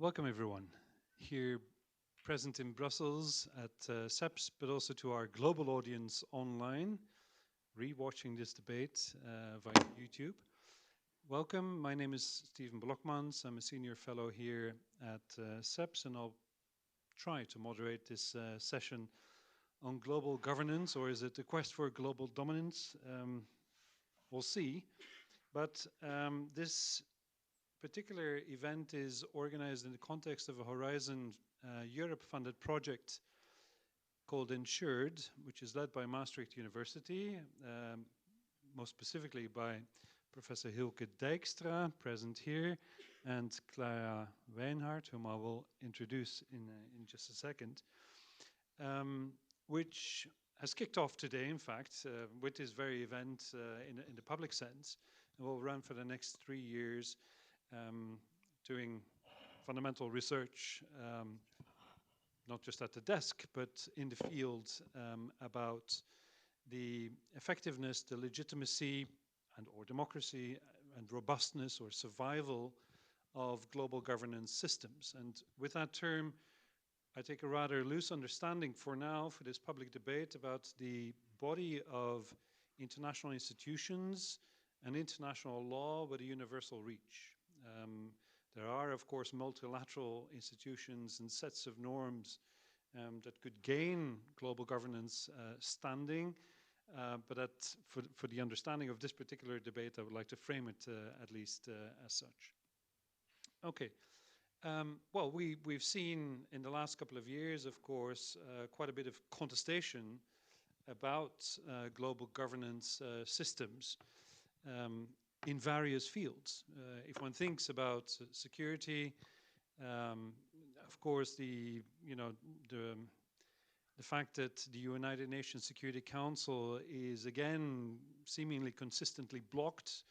Welcome everyone here present in Brussels at CEPS, but also to our global audience online, re-watching this debate via YouTube. Welcome, my name is Steven Blokmans. I'm a senior fellow here at CEPS, and I'll try to moderate this session on global governance, or is it a quest for global dominance? We'll see. But this particular event is organized in the context of a Horizon Europe-funded project called Ensured, which is led by Maastricht University, most specifically by Professor Hilke Dijkstra, present here, and Clara Wijnhart, whom I will introduce in just a second, which has kicked off today, in fact, with this very event in the public sense, and will run for the next 3 years, doing fundamental research, not just at the desk, but in the field, about the effectiveness, the legitimacy, and or democracy, and robustness or survival of global governance systems. And with that term, I take a rather loose understanding for now, for this public debate, about the body of international institutions and international law with a universal reach. There are, of course, multilateral institutions and sets of norms that could gain global governance standing, but for the understanding of this particular debate, I would like to frame it at least as such. Okay. Well, we've seen in the last couple of years, of course, quite a bit of contestation about global governance systems in various fields. If one thinks about security, of course, the fact that the United Nations Security Council is again seemingly consistently blocked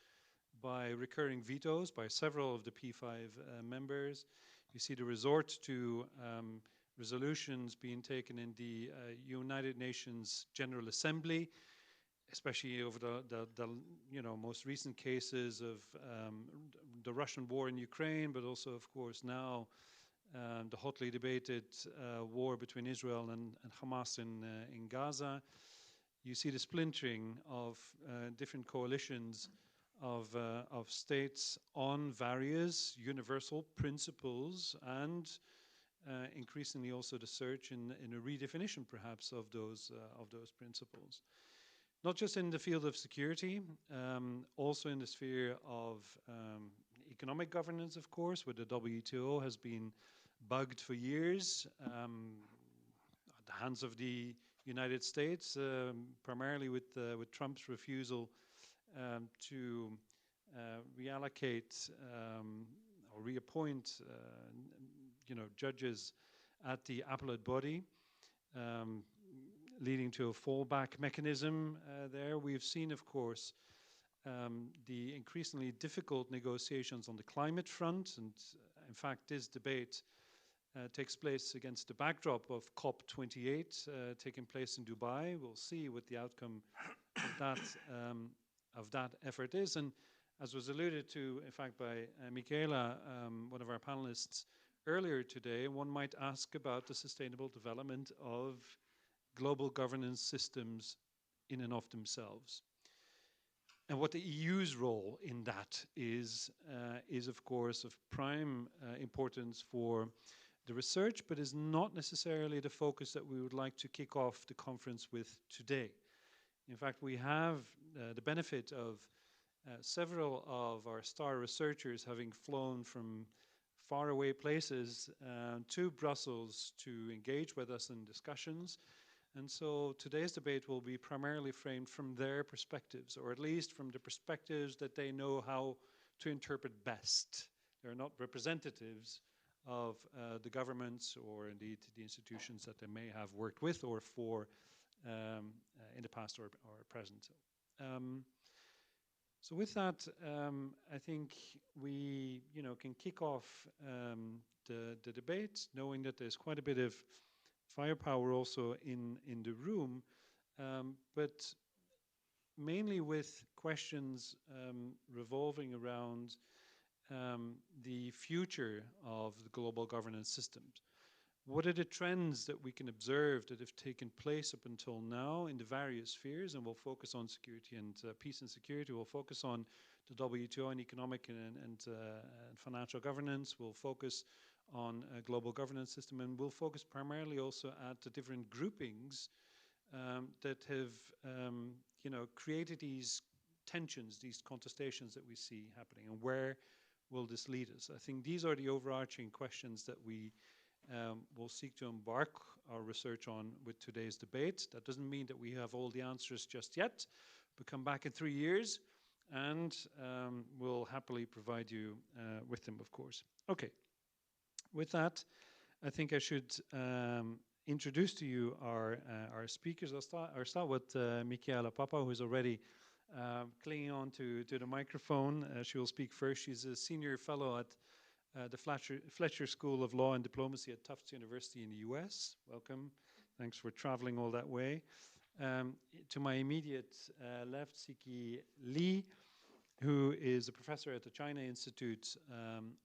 by recurring vetoes by several of the P5 members. You see the resort to resolutions being taken in the United Nations General Assembly, especially over the most recent cases of the Russian war in Ukraine, but also, of course, now the hotly debated war between Israel and Hamas in Gaza. You see the splintering of different coalitions of states on various universal principles, and increasingly also the search in a redefinition, perhaps, of those principles. Not just in the field of security, also in the sphere of economic governance, of course, where the WTO has been bugged for years at the hands of the United States, primarily with Trump's refusal to reallocate or reappoint judges at the appellate body, leading to a fallback mechanism there. We've seen, of course, the increasingly difficult negotiations on the climate front, and in fact this debate takes place against the backdrop of COP28 taking place in Dubai. We'll see what the outcome of that effort is, and as was alluded to, in fact, by Michaela, one of our panelists earlier today, one might ask about the sustainable development of global governance systems in and of themselves, and what the EU's role in that is of course of prime importance for the research, but is not necessarily the focus that we would like to kick off the conference with today. In fact, we have the benefit of several of our star researchers having flown from faraway places to Brussels to engage with us in discussions. And so today's debate will be primarily framed from their perspectives, or at least from the perspectives that they know how to interpret best. They're not representatives of the governments or indeed the institutions that they may have worked with or for in the past or present. So with that, I think we can kick off the debate, knowing that there's quite a bit of firepower also in the room, but mainly with questions revolving around the future of the global governance systems. What are the trends that we can observe that have taken place up until now in the various spheres? And we'll focus on security and peace and security. We'll focus on the WTO and economic and financial governance. We'll focus on a global governance system, and we'll focus primarily also at the different groupings that have created these tensions, these contestations that we see happening, and where will this lead us? I think these are the overarching questions that we will seek to embark our research on with today's debate. That doesn't mean that we have all the answers just yet, but come back in 3 years and we'll happily provide you with them, of course. Okay, with that, I think I should introduce to you our speakers. I'll start with Michaela Papa, who is already clinging on to the microphone. She will speak first. She's a senior fellow at the Fletcher School of Law and Diplomacy at Tufts University in the US. Welcome. Thanks for traveling all that way. To my immediate left, Siki Li, who is a professor at the China Institute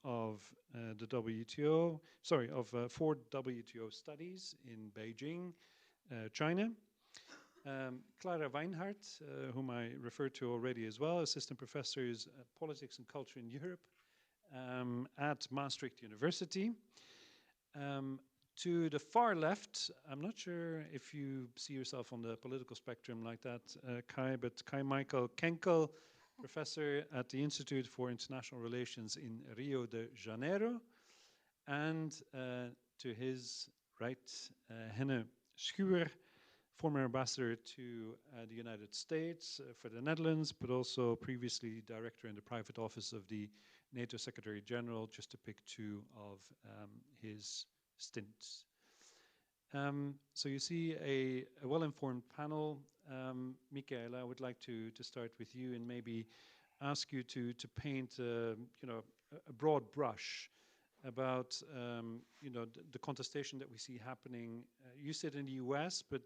of the WTO, for WTO Studies in Beijing, China. Clara Weinhardt, whom I referred to already as well, assistant professor is Politics and Culture in Europe at Maastricht University. To the far left, I'm not sure if you see yourself on the political spectrum like that, Kai, but Kai Michael Kenkel, professor at the Institute for International Relations in Rio de Janeiro. And to his right, Henne Schuwer, former ambassador to the United States for the Netherlands, but also previously director in the private office of the NATO Secretary General, just to pick two of his stints. So you see a well-informed panel. Michaela, I would like to start with you and maybe ask you to paint a broad brush about the contestation that we see happening. You sit in the US, but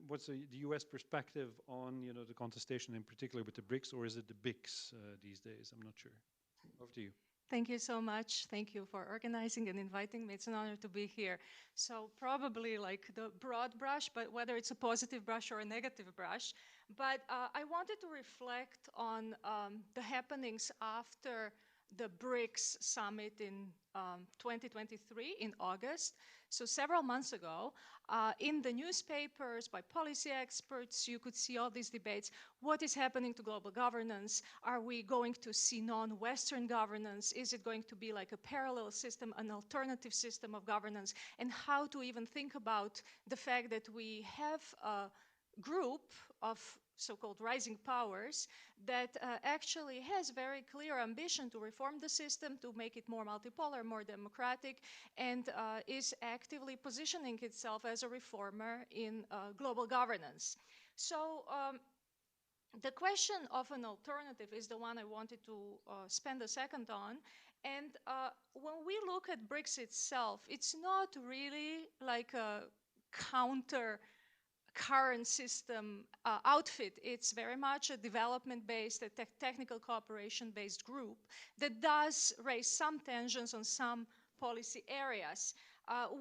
what's the US perspective on the contestation in particular with the BRICS, or is it the BICS these days? I'm not sure. Over to you. Thank you so much. Thank you for organizing and inviting me. It's an honor to be here. So probably like the broad brush, but whether it's a positive brush or a negative brush. But I wanted to reflect on the happenings after the BRICS summit in 2023 in August. So several months ago, in the newspapers, by policy experts, you could see all these debates. What is happening to global governance? Are we going to see non-Western governance? Is it going to be like a parallel system, an alternative system of governance? And how to even think about the fact that we have a group of so-called rising powers that actually has very clear ambition to reform the system, to make it more multipolar, more democratic, and is actively positioning itself as a reformer in global governance. So the question of an alternative is the one I wanted to spend a second on. And when we look at BRICS itself, it's not really like a counter current system outfit. It's very much a development-based, a technical cooperation-based group that does raise some tensions on some policy areas.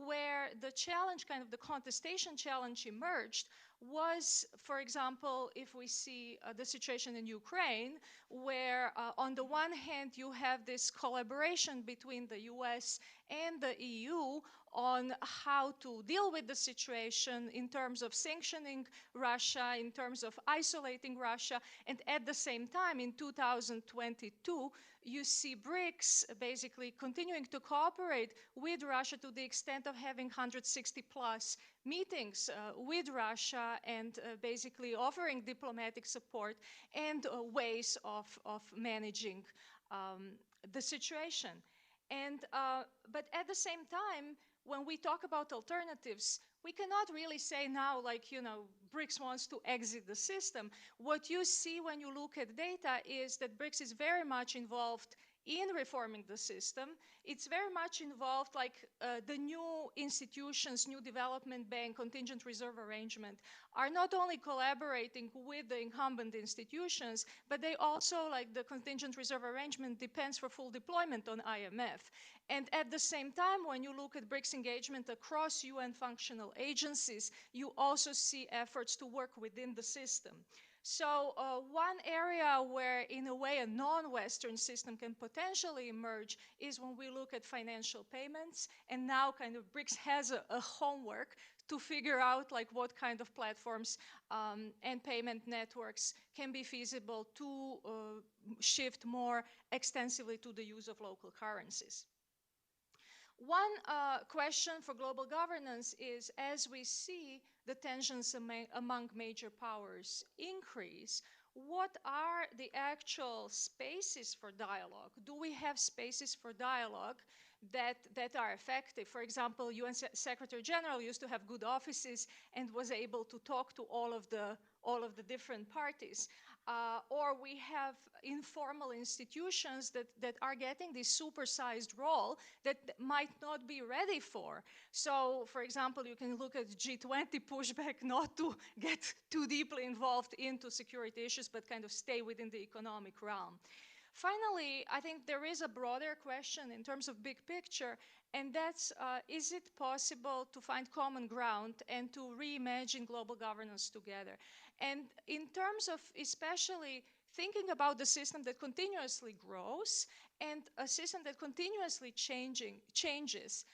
Where the challenge, kind of the contestation challenge emerged was, for example, if we see the situation in Ukraine, where on the one hand you have this collaboration between the US and the EU on how to deal with the situation in terms of sanctioning Russia, in terms of isolating Russia, and at the same time in 2022, you see BRICS basically continuing to cooperate with Russia to the extent of having 160 plus meetings with Russia and basically offering diplomatic support and ways of managing the situation. And, but at the same time, when we talk about alternatives, we cannot really say now, like, BRICS wants to exit the system. What you see when you look at data is that BRICS is very much involved in reforming the system. It's very much involved, like the new institutions, new development bank, contingent reserve arrangement, are not only collaborating with the incumbent institutions, but they also, like the contingent reserve arrangement depends for full deployment on IMF. And at the same time, when you look at BRICS engagement across UN functional agencies, you also see efforts to work within the system. So one area where, in a way, a non-Western system can potentially emerge is when we look at financial payments. And now kind of BRICS has a homework to figure out like what kind of platforms and payment networks can be feasible to shift more extensively to the use of local currencies. One question for global governance is, as we see the tensions among major powers increase, what are the actual spaces for dialogue? Do we have spaces for dialogue that are effective? For example, UN Secretary General used to have good offices and was able to talk to all of the different parties. Or we have informal institutions that are getting this supersized role that might not be ready for. So, for example, you can look at G20 pushback not to get too deeply involved into security issues, but kind of stay within the economic realm. Finally, I think there is a broader question in terms of big picture, and that's, is it possible to find common ground and to reimagine global governance together? And in terms of especially thinking about the system that continuously grows and a system that continuously changes,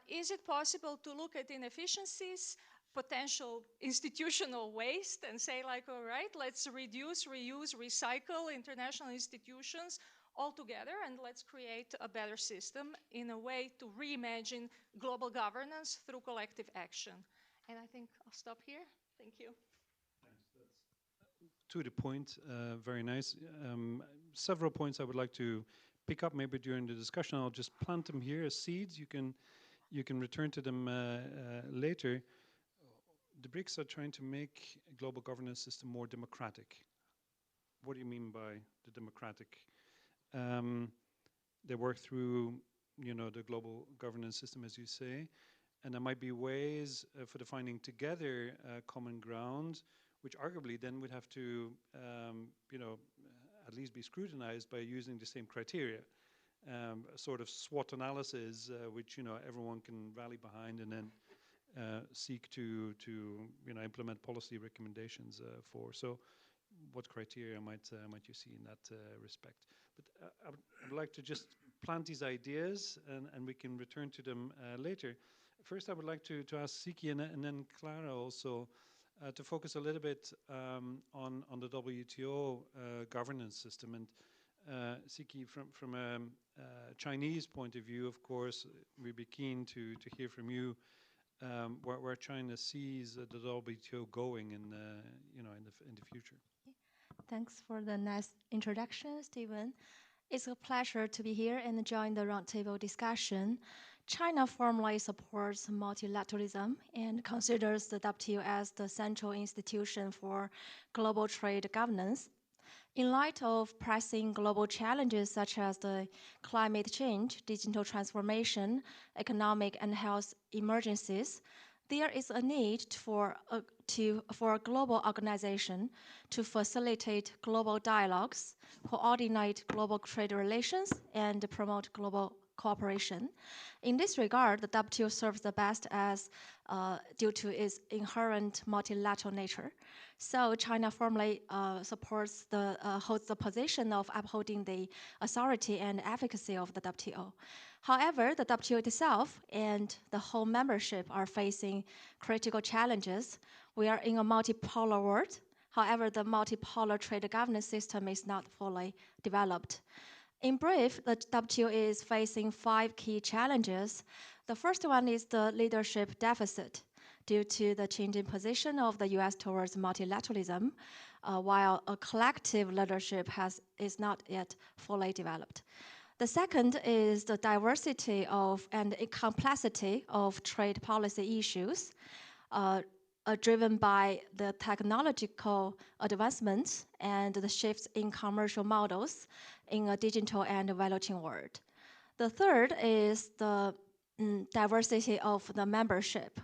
is it possible to look at inefficiencies, potential institutional waste, and say like, all right, let's reduce, reuse, recycle international institutions altogether, and let's create a better system in a way to reimagine global governance through collective action. And I think I'll stop here. Thank you. To the point, very nice. Several points I would like to pick up maybe during the discussion. I'll just plant them here as seeds. You can return to them later. The BRICS are trying to make a global governance system more democratic. What do you mean by the democratic? They work through, the global governance system, as you say, and there might be ways for defining together common ground, which arguably then would have to, at least be scrutinized by using the same criteria. A sort of SWOT analysis, which everyone can rally behind, and then seek to implement policy recommendations for. So, what criteria might you see in that respect? But I would like to just plant these ideas, and we can return to them later. First, I would like to ask Siki and then Clara also to focus a little bit on the WTO governance system. And Siki, from a Chinese point of view, of course, we'd be keen to hear from you where China sees the WTO going in the future. Thanks for the nice introduction, Stephen. It's a pleasure to be here and join the roundtable discussion. China formally supports multilateralism and considers the WTO as the central institution for global trade governance. In light of pressing global challenges such as the climate change, digital transformation, economic and health emergencies, there is a need for a global organization to facilitate global dialogues, coordinate global trade relations, and promote global cooperation. In this regard, the WTO serves the best as due to its inherent multilateral nature. So China formally holds the position of upholding the authority and efficacy of the WTO. However, the WTO itself and the whole membership are facing critical challenges. We are in a multipolar world. However, the multipolar trade governance system is not fully developed. In brief, the WTO is facing 5 key challenges. The first one is the leadership deficit due to the changing position of the US towards multilateralism, while a collective leadership is not yet fully developed. The second is the diversity and complexity of trade policy issues. driven by the technological advancements and the shifts in commercial models in a digital and value chain world. The third is the diversity of the membership.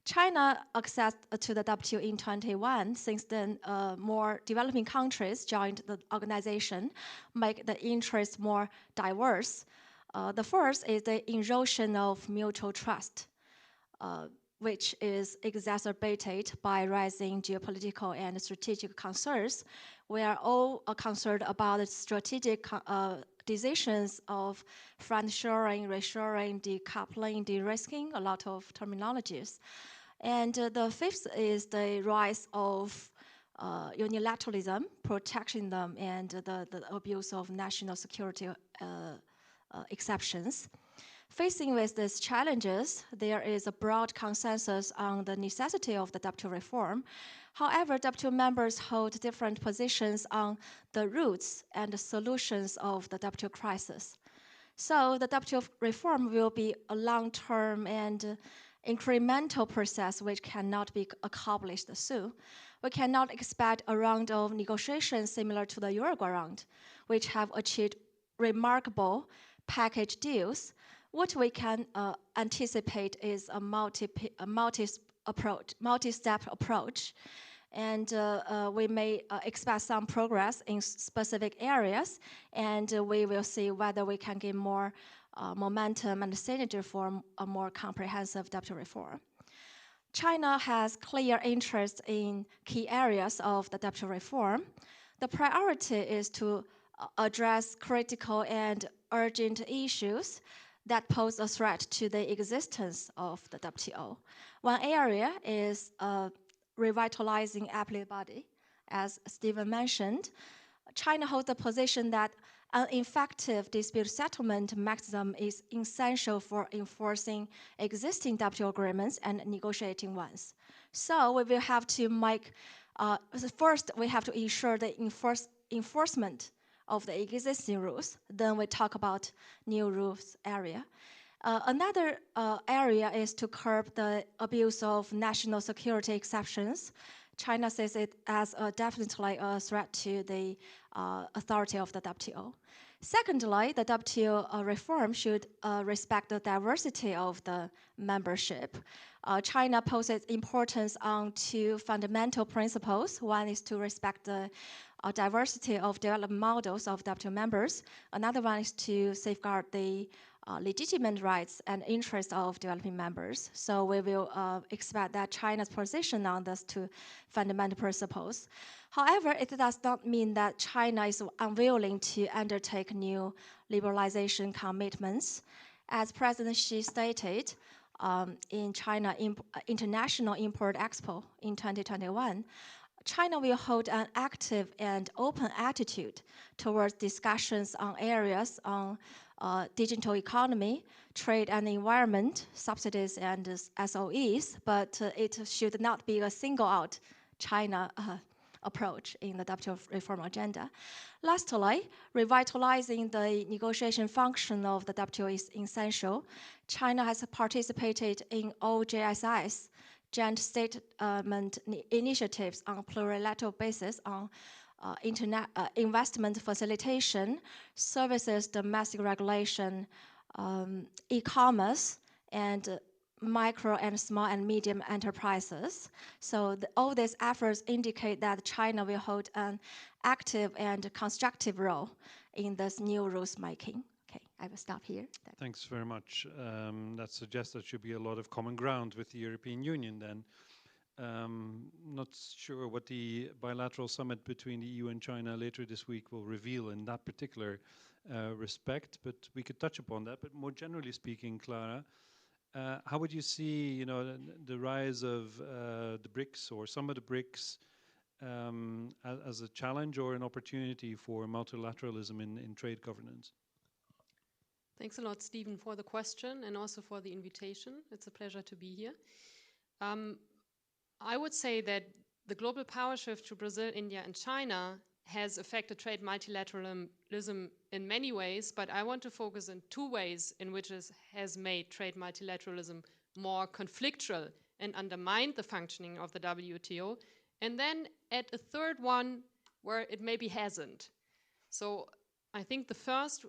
China accessed to the WTO in 2021. Since then, more developing countries joined the organization, make the interests more diverse. The first is the erosion of mutual trust, which is exacerbated by rising geopolitical and strategic concerns. We are all concerned about the strategic decisions of friend-shoring, reshoring, decoupling, de-risking, a lot of terminologies. And the fifth is the rise of unilateralism, protectionism, and the abuse of national security exceptions. Facing with these challenges, there is a broad consensus on the necessity of the WTO reform. However, WTO members hold different positions on the roots and the solutions of the WTO crisis. So the WTO reform will be a long-term and incremental process which cannot be accomplished soon. We cannot expect a round of negotiations similar to the Uruguay round, which have achieved remarkable package deals. What we can anticipate is a multi-step approach. And we may expect some progress in specific areas, and we will see whether we can gain more momentum and synergy for a more comprehensive WTO reform. China has clear interest in key areas of the WTO reform. The priority is to address critical and urgent issues that pose a threat to the existence of the WTO. One area is revitalizing appellate body. As Stephen mentioned, China holds the position that an effective dispute settlement mechanism is essential for enforcing existing WTO agreements and negotiating ones. So we will have to make, first we have to ensure the enforcement of the existing rules. Then we talk about new rules area. Another area is to curb the abuse of national security exceptions. China sees it as definitely a threat to the authority of the WTO. Secondly, the WTO reform should respect the diversity of the membership. China poses importance on two fundamental principles. One is to respect the diversity of development models of WTO members. Another one is to safeguard the legitimate rights and interests of developing members. So we will expect that China's position on these two fundamental principles. However, it does not mean that China is unwilling to undertake new liberalization commitments. As President Xi stated in China International Import-Expo in 2021, China will hold an active and open attitude towards discussions on areas on digital economy, trade and environment, subsidies and SOEs, but it should not be a single-out China approach in the WTO reform agenda. Lastly, revitalizing the negotiation function of the WTO is essential. China has participated in all JSIs, joint statement initiatives on plurilateral basis on investment facilitation, services, domestic regulation, e-commerce, and micro and small and medium enterprises. So all these efforts indicate that China will hold an active and constructive role in this new rules making. Okay, I will stop here. Thanks very much. That suggests there should be a lot of common ground with the European Union then. Not sure what the bilateral summit between the EU and China later this week will reveal in that particular respect, but we could touch upon that. But more generally speaking, Clara, how would you see, the rise of the BRICS or some of the BRICS as a challenge or an opportunity for multilateralism in trade governance? Thanks a lot, Stephen, for the question and also for the invitation. It's a pleasure to be here. I would say that the global power shift to Brazil, India, and China has affected trade multilateralism in many ways, but I want to focus on two ways in which it has made trade multilateralism more conflictual and undermined the functioning of the WTO, and then at a third one where it maybe hasn't. So I think the first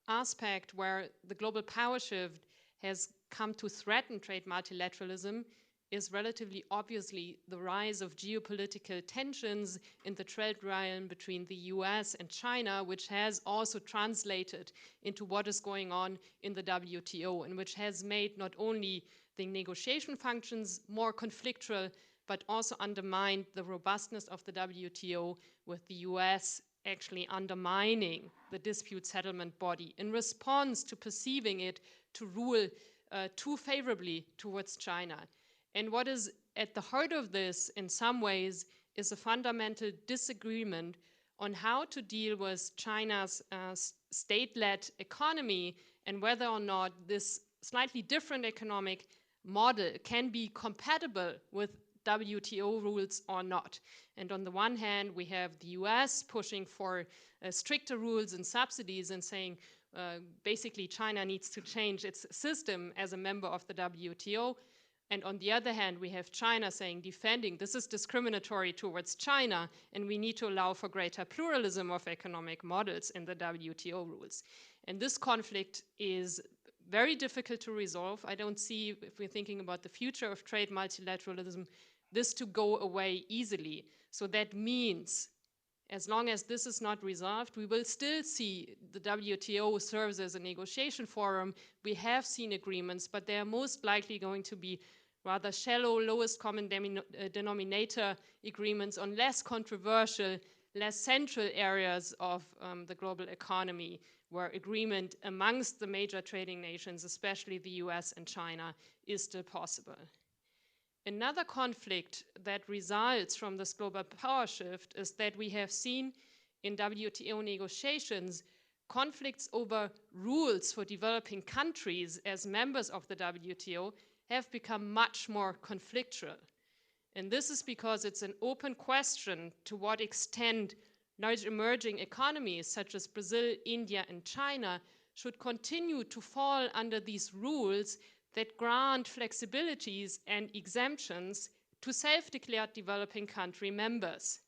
aspect where the global power shift has come to threaten trade multilateralism is relatively obviously the rise of geopolitical tensions in the trade realm between the US and China, which has also translated into what is going on in the WTO, and which has made not only the negotiation functions more conflictual, but also undermined the robustness of the WTO, with the US actually undermining the dispute settlement body in response to perceiving it to rule too favorably towards China. And what is at the heart of this, in some ways, is a fundamental disagreement on how to deal with China's state-led economy and whether or not this slightly different economic model can be compatible with WTO rules or not. And on the one hand, we have the US pushing for stricter rules and subsidies and saying basically China needs to change its system as a member of the WTO. And on the other hand, we have China saying, defending, this is discriminatory towards China, and we need to allow for greater pluralism of economic models in the WTO rules. And this conflict is very difficult to resolve. I don't see, if we're thinking about the future of trade multilateralism, this to go away easily. So that means, as long as this is not resolved, we will still see the WTO serves as a negotiation forum. We have seen agreements, but they are most likely going to be rather shallow, lowest common denominator agreements on less controversial, less central areas of the global economy, where agreement amongst the major trading nations, especially the US and China, is still possible. Another conflict that results from this global power shift is that we have seen in WTO negotiations conflicts over rules for developing countries as members of the WTO have become much more conflictual. And this is because it's an open question to what extent large emerging economies such as Brazil, India, and China should continue to fall under these rules that grant flexibilities and exemptions to self-declared developing country members.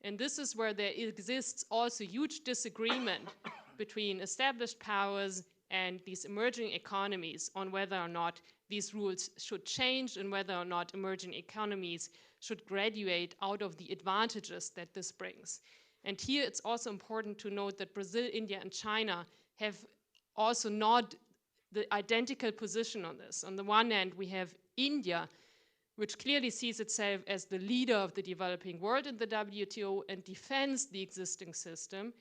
And this is where there exists also huge disagreement between established powers and these emerging economies on whether or not these rules should change and whether or not emerging economies should graduate out of the advantages that this brings. And here it's also important to note that Brazil, India, and China have also not the identical position on this. On the one hand, we have India, which clearly sees itself as the leader of the developing world in the WTO and defends the existing system.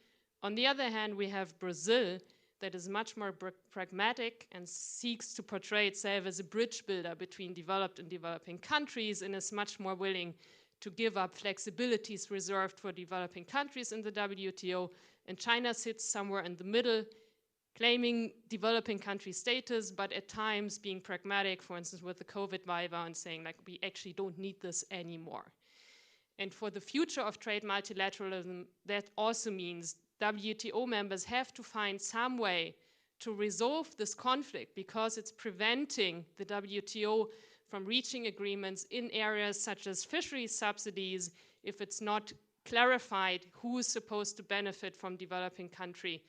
On the other hand, we have Brazil, that is much more pragmatic and seeks to portray itself as a bridge builder between developed and developing countries, and is much more willing to give up flexibilities reserved for developing countries in the WTO. And China sits somewhere in the middle, claiming developing country status, but at times being pragmatic, for instance, with the COVID waiver, and saying, like, we actually don't need this anymore. And for the future of trade multilateralism, that also means WTO members have to find some way to resolve this conflict, because it's preventing the WTO from reaching agreements in areas such as fisheries subsidies if it's not clarified who is supposed to benefit from developing country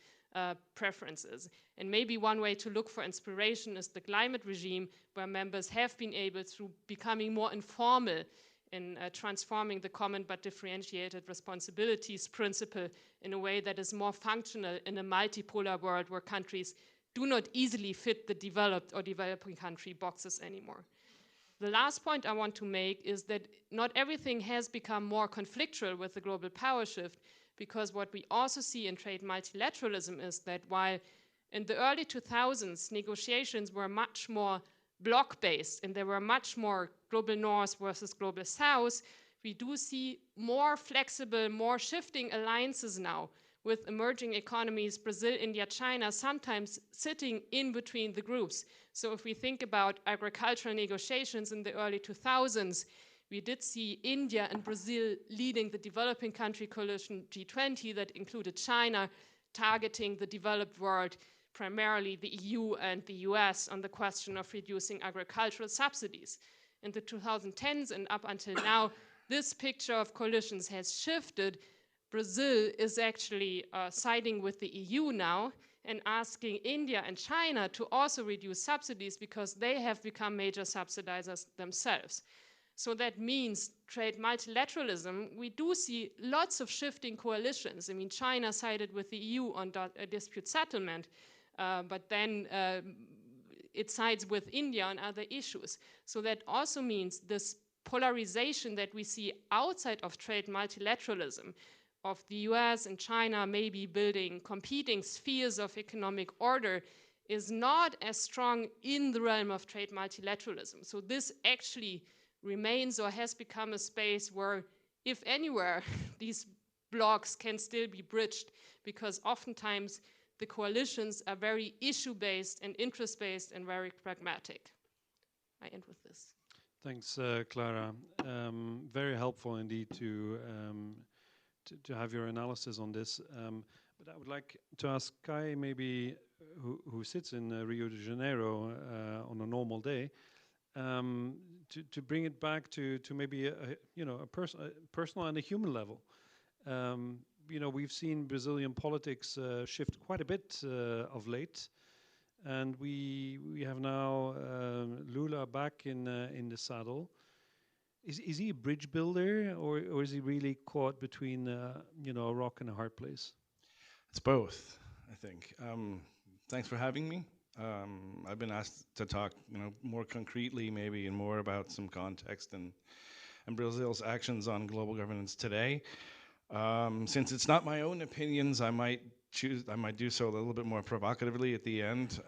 preferences. And maybe one way to look for inspiration is the climate regime, where members have been able, through becoming more informal in transforming the common but differentiated responsibilities principle in a way that is more functional in a multipolar world where countries do not easily fit the developed or developing country boxes anymore. The last point I want to make is that not everything has become more conflictual with the global power shift, because what we also see in trade multilateralism is that while in the early 2000s negotiations were much more block-based and there were much more global north versus global south, we do see more flexible, more shifting alliances now with emerging economies, Brazil, India, China, sometimes sitting in between the groups. So if we think about agricultural negotiations in the early 2000s, we did see India and Brazil leading the developing country coalition G20 that included China targeting the developed world, primarily the EU and the US, on the question of reducing agricultural subsidies. in the 2010s and up until now, this picture of coalitions has shifted. Brazil is actually siding with the EU now and asking India and China to also reduce subsidies because they have become major subsidizers themselves. So that means trade multilateralism. We do see lots of shifting coalitions. I mean, China sided with the EU on dispute settlement, but then it sides with India on other issues. So that also means this polarization that we see outside of trade multilateralism, of the US and China maybe building competing spheres of economic order, is not as strong in the realm of trade multilateralism. So this actually remains or has become a space where, if anywhere, these blocks can still be bridged, because oftentimes the coalitions are very issue-based and interest-based and very pragmatic. I end with this. Thanks, Clara. Very helpful indeed to have your analysis on this. But I would like to ask Kai, maybe, who sits in Rio de Janeiro on a normal day, to bring it back to maybe a personal and a human level. We've seen Brazilian politics shift quite a bit of late, and we have now Lula back in the saddle. Is he a bridge builder, or is he really caught between a rock and a hard place? It's both, I think. Thanks for having me. I've been asked to talk, more concretely, maybe, and more about some context and Brazil's actions on global governance today. Since it's not my own opinions, I might do so a little bit more provocatively at the end.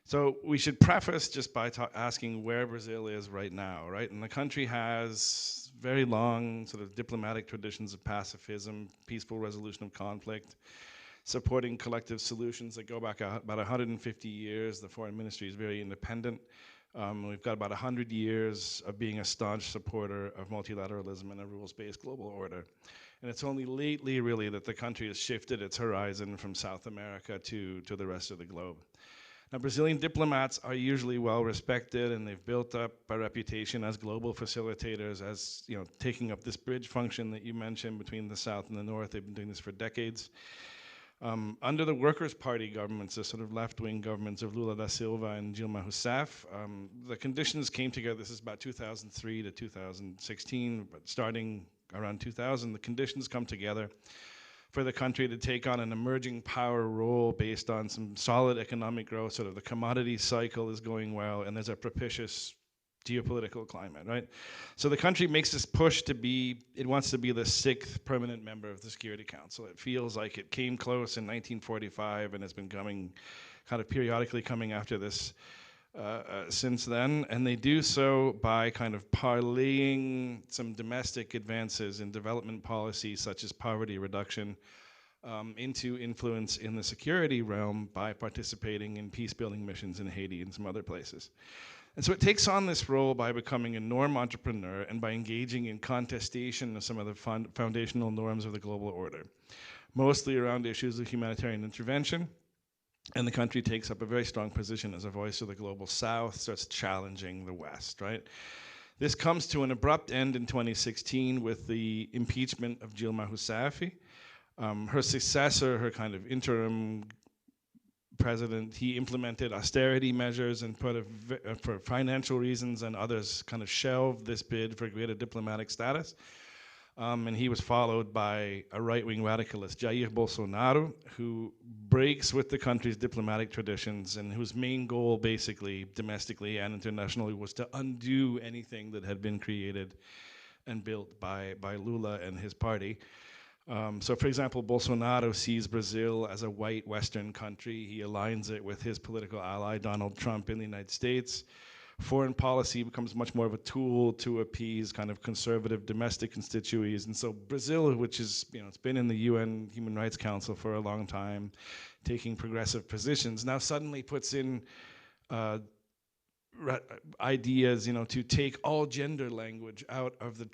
So we should preface just by asking where Brazil is right now, right? And the country has very long sort of diplomatic traditions of pacifism, peaceful resolution of conflict, supporting collective solutions that go back about 150 years. The foreign ministry is very independent. We've got about 100 years of being a staunch supporter of multilateralism and a rules-based global order. And it's only lately, really, that the country has shifted its horizon from South America to the rest of the globe. Now, Brazilian diplomats are usually well respected, and they've built up a reputation as global facilitators, as taking up this bridge function that you mentioned between the South and the North. They've been doing this for decades. Under the Workers' Party governments, the sort of left-wing governments of Lula da Silva and Dilma Rousseff, the conditions came together. This is about 2003 to 2016, but starting around 2000, the conditions come together for the country to take on an emerging power role based on some solid economic growth. Sort of the commodity cycle is going well, and there's a propitious geopolitical climate, right? So the country makes this push it wants to be the 6th permanent member of the Security Council. It feels like it came close in 1945 and has been kind of periodically coming after this since then. And they do so by kind of parlaying some domestic advances in development policy, such as poverty reduction, into influence in the security realm by participating in peace-building missions in Haiti and some other places. And so it takes on this role by becoming a norm entrepreneur and by engaging in contestation of some of the foundational norms of the global order, mostly around issues of humanitarian intervention. And the country takes up a very strong position as a voice of the global South, starts challenging the West, right? This comes to an abrupt end in 2016 with the impeachment of Dilma Rousseff. Her successor, her kind of interim president, he implemented austerity measures and for financial reasons and others kind of shelved this bid for greater diplomatic status. And he was followed by a right-wing radicalist, Jair Bolsonaro, who breaks with the country's diplomatic traditions and whose main goal, basically, domestically and internationally, was to undo anything that had been created and built by Lula and his party. So, for example, Bolsonaro sees Brazil as a white Western country. He aligns it with his political ally, Donald Trump, in the United States. Foreign policy becomes much more of a tool to appease kind of conservative domestic constituencies. And so Brazil, which is, it's been in the UN Human Rights Council for a long time, taking progressive positions, now suddenly puts in ideas, to take all gender language out of the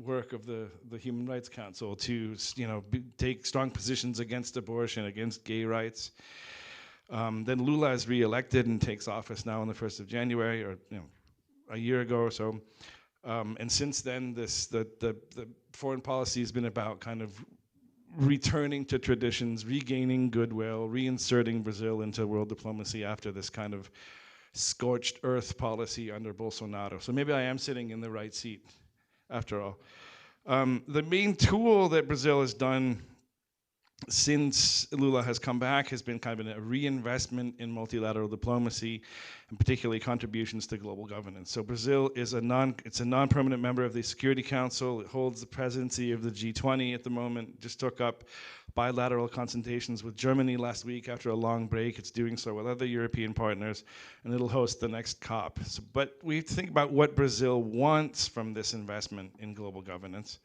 work of the Human Rights Council, to take strong positions against abortion, against gay rights. Then Lula is re-elected and takes office now on the 1st of January, or a year ago or so. And since then, the foreign policy has been about kind of returning to traditions, regaining goodwill, reinserting Brazil into world diplomacy after this kind of scorched earth policy under Bolsonaro. So maybe I am sitting in the right seat after all. The main tool that Brazil has done since Lula has come back has been kind of a reinvestment in multilateral diplomacy, and particularly contributions to global governance. So Brazil is a non-permanent member of the Security Council. It holds the presidency of the G20 at the moment. Just took up bilateral consultations with Germany last week after a long break. It's doing so with other European partners, and it'll host the next COP. But we think about what Brazil wants from this investment in global governance.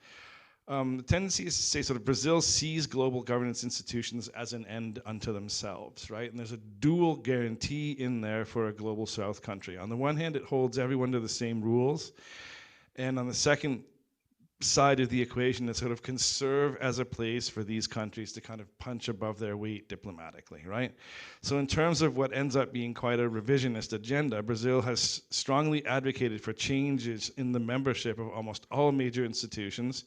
The tendency is to say sort of Brazil sees global governance institutions as an end unto themselves, right? And there's a dual guarantee in there for a global South country. On the one hand, it holds everyone to the same rules. And on the second side of the equation, it sort of can serve as a place for these countries to kind of punch above their weight diplomatically, right? So in terms of what ends up being quite a revisionist agenda, Brazil has strongly advocated for changes in the membership of almost all major institutions,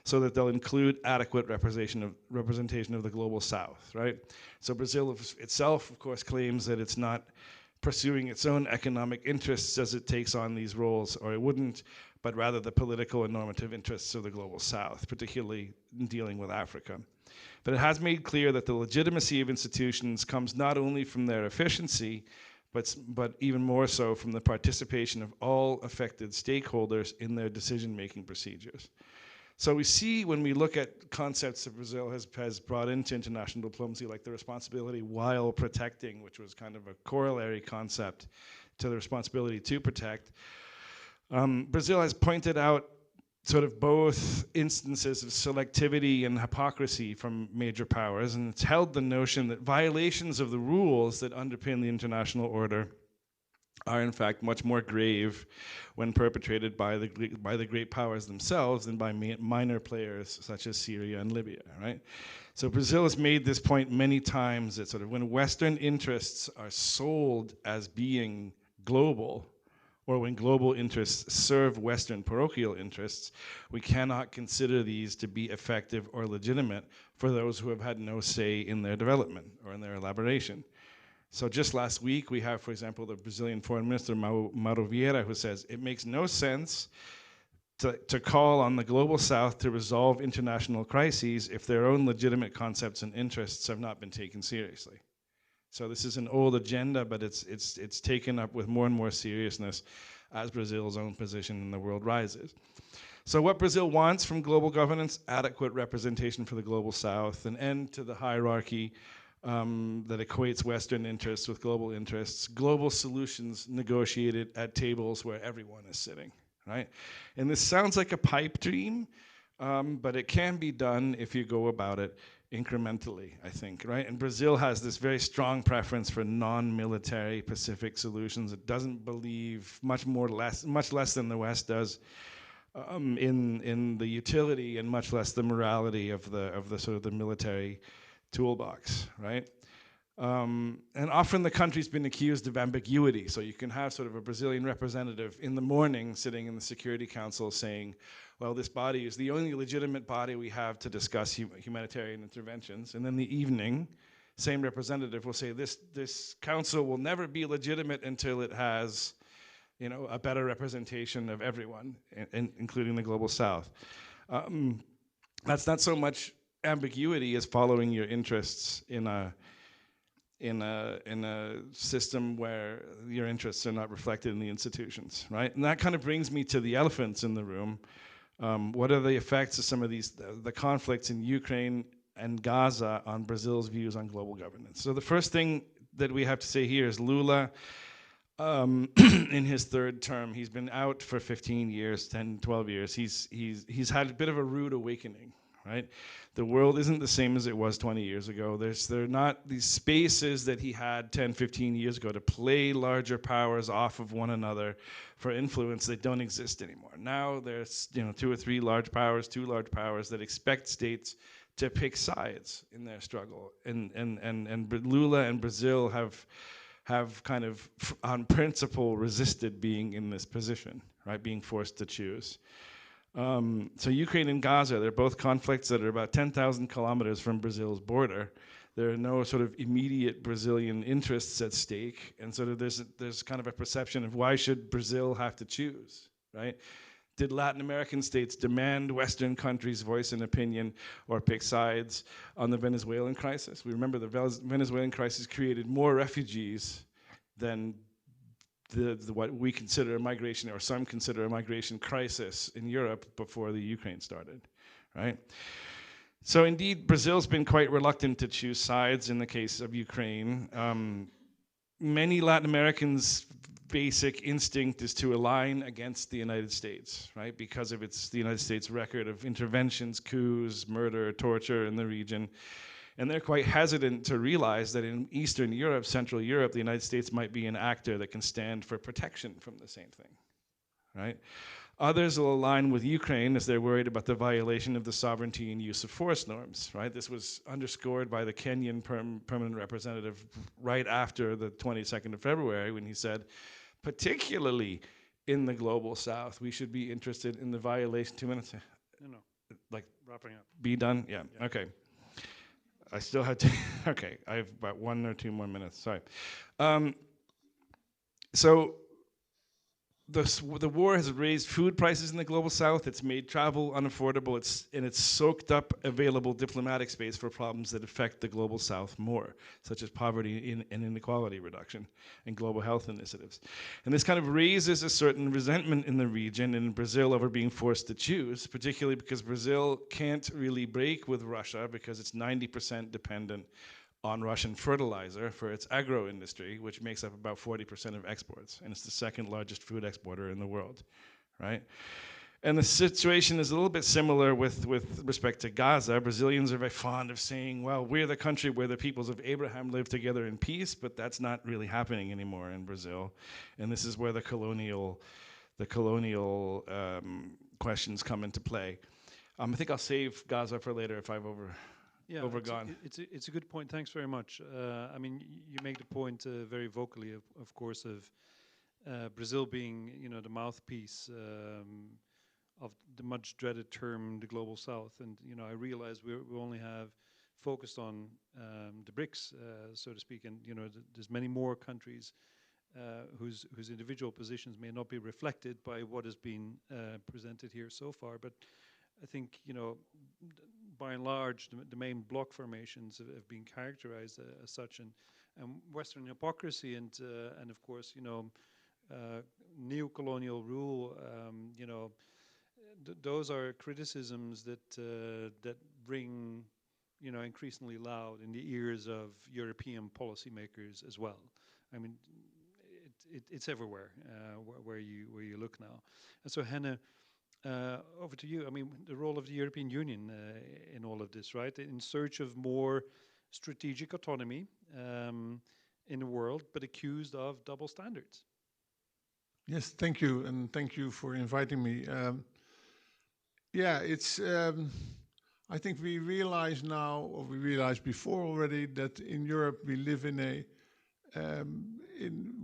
so that they'll include adequate representation of the global South, right? So Brazil itself, of course, claims that it's not pursuing its own economic interests as it takes on these roles, or it wouldn't, but rather the political and normative interests of the global South, particularly in dealing with Africa. But it has made clear that the legitimacy of institutions comes not only from their efficiency, but even more so from the participation of all affected stakeholders in their decision-making procedures. So we see when we look at concepts that Brazil has brought into international diplomacy, like the responsibility while protecting, which was kind of a corollary concept to the responsibility to protect. Brazil has pointed out sort of both instances of selectivity and hypocrisy from major powers, and it's held the notion that violations of the rules that underpin the international order are in fact much more grave when perpetrated by the great powers themselves than by minor players such as Syria and Libya, right? So Brazil has made this point many times that sort of when Western interests are sold as being global, or when global interests serve Western parochial interests, we cannot consider these to be effective or legitimate for those who have had no say in their development or in their elaboration. So just last week, we have, for example, the Brazilian Foreign Minister, Mauro Vieira, who says, it makes no sense to call on the global South to resolve international crises if their own legitimate concepts and interests have not been taken seriously. So this is an old agenda, but it's taken up with more and more seriousness as Brazil's own position in the world rises. So what Brazil wants from global governance: adequate representation for the global South, an end to the hierarchy that equates Western interests with global interests, global solutions negotiated at tables where everyone is sitting, right? And this sounds like a pipe dream, but it can be done if you go about it incrementally, I think, right? And Brazil has this very strong preference for non-military Pacific solutions. It doesn't believe much less than the West does in the utility, and much less the morality of the sort of the military toolbox, right? And often the country's been accused of ambiguity. So you can have sort of a Brazilian representative in the morning sitting in the Security Council saying, well, this body is the only legitimate body we have to discuss humanitarian interventions. And then the evening, same representative will say, this council will never be legitimate until it has, you know, a better representation of everyone, including the global South. That's not so much ambiguity as following your interests in a system where your interests are not reflected in the institutions, right? And that kind of brings me to the elephants in the room. What are the effects of some of these, the conflicts in Ukraine and Gaza on Brazil's views on global governance? So the first thing that we have to say here is Lula, in his third term, he's been out for 15 years, 10, 12 years. He's had a bit of a rude awakening, right? The world isn't the same as it was 20 years ago. There are not these spaces that he had 10, 15 years ago to play larger powers off of one another for influence that don't exist anymore. Now there's, you know, two or three large powers, two large powers that expect states to pick sides in their struggle. And Lula and Brazil have kind of, on principle, resisted being in this position, right? Being forced to choose. So Ukraine and Gaza, they're both conflicts that are about 10,000 kilometers from Brazil's border. There are no sort of immediate Brazilian interests at stake, and sort of there's kind of a perception of why should Brazil have to choose, right? Did Latin American states demand Western countries' voice and opinion or pick sides on the Venezuelan crisis? We remember the Venezuelan crisis created more refugees than what we consider a migration, or some consider a migration crisis in Europe before the Ukraine started, right? So indeed, Brazil's been quite reluctant to choose sides in the case of Ukraine. Many Latin Americans' basic instinct is to align against the United States, right? Because of the United States' record of interventions, coups, murder, torture in the region. And they're quite hesitant to realize that in Eastern Europe, Central Europe, the United States might be an actor that can stand for protection from the same thing, right? Others will align with Ukraine as they're worried about the violation of the sovereignty and use of force norms, right? This was underscored by the Kenyan permanent representative right after the 22nd of February when he said, particularly in the global south, we should be interested in the violation. 2 minutes? No. Like, Wrapping up. be done? Yeah. Okay. I still had to, okay, I have about 1 or 2 more minutes, sorry. So the war has raised food prices in the global south, it's made travel unaffordable, and it's soaked up available diplomatic space for problems that affect the global south more, such as poverty and inequality reduction and global health initiatives. And this kind of raises a certain resentment in the region and in Brazil over being forced to choose, particularly because Brazil can't really break with Russia because it's 90% dependent on Russian fertilizer for its agro industry, which makes up about 40% of exports, and it's the second largest food exporter in the world, right? And the situation is a little bit similar with respect to Gaza. Brazilians are very fond of saying, well, we're the country where the peoples of Abraham lived together in peace, but that's not really happening anymore in Brazil. And this is where the colonial questions come into play. I think I'll save Gaza for later if I've overgone. It's a good point. Thanks very much. I mean, you make the point very vocally, of course, of Brazil being, the mouthpiece of the much dreaded term, the global south. And I realize we only have focused on the BRICS, so to speak, and there's many more countries whose individual positions may not be reflected by what has been presented here so far, but I think, by and large, the main bloc formations have been characterized as such, and Western hypocrisy and of course, neo-colonial rule, those are criticisms that ring, increasingly loud in the ears of European policymakers as well. I mean, it's everywhere where you look now, and so Hannah. Over to you. I mean, the role of the European Union in all of this, right? In search of more strategic autonomy in the world, but accused of double standards. Yes, thank you, and thank you for inviting me. It's. I think we realize now, or we realized before already, that in Europe we live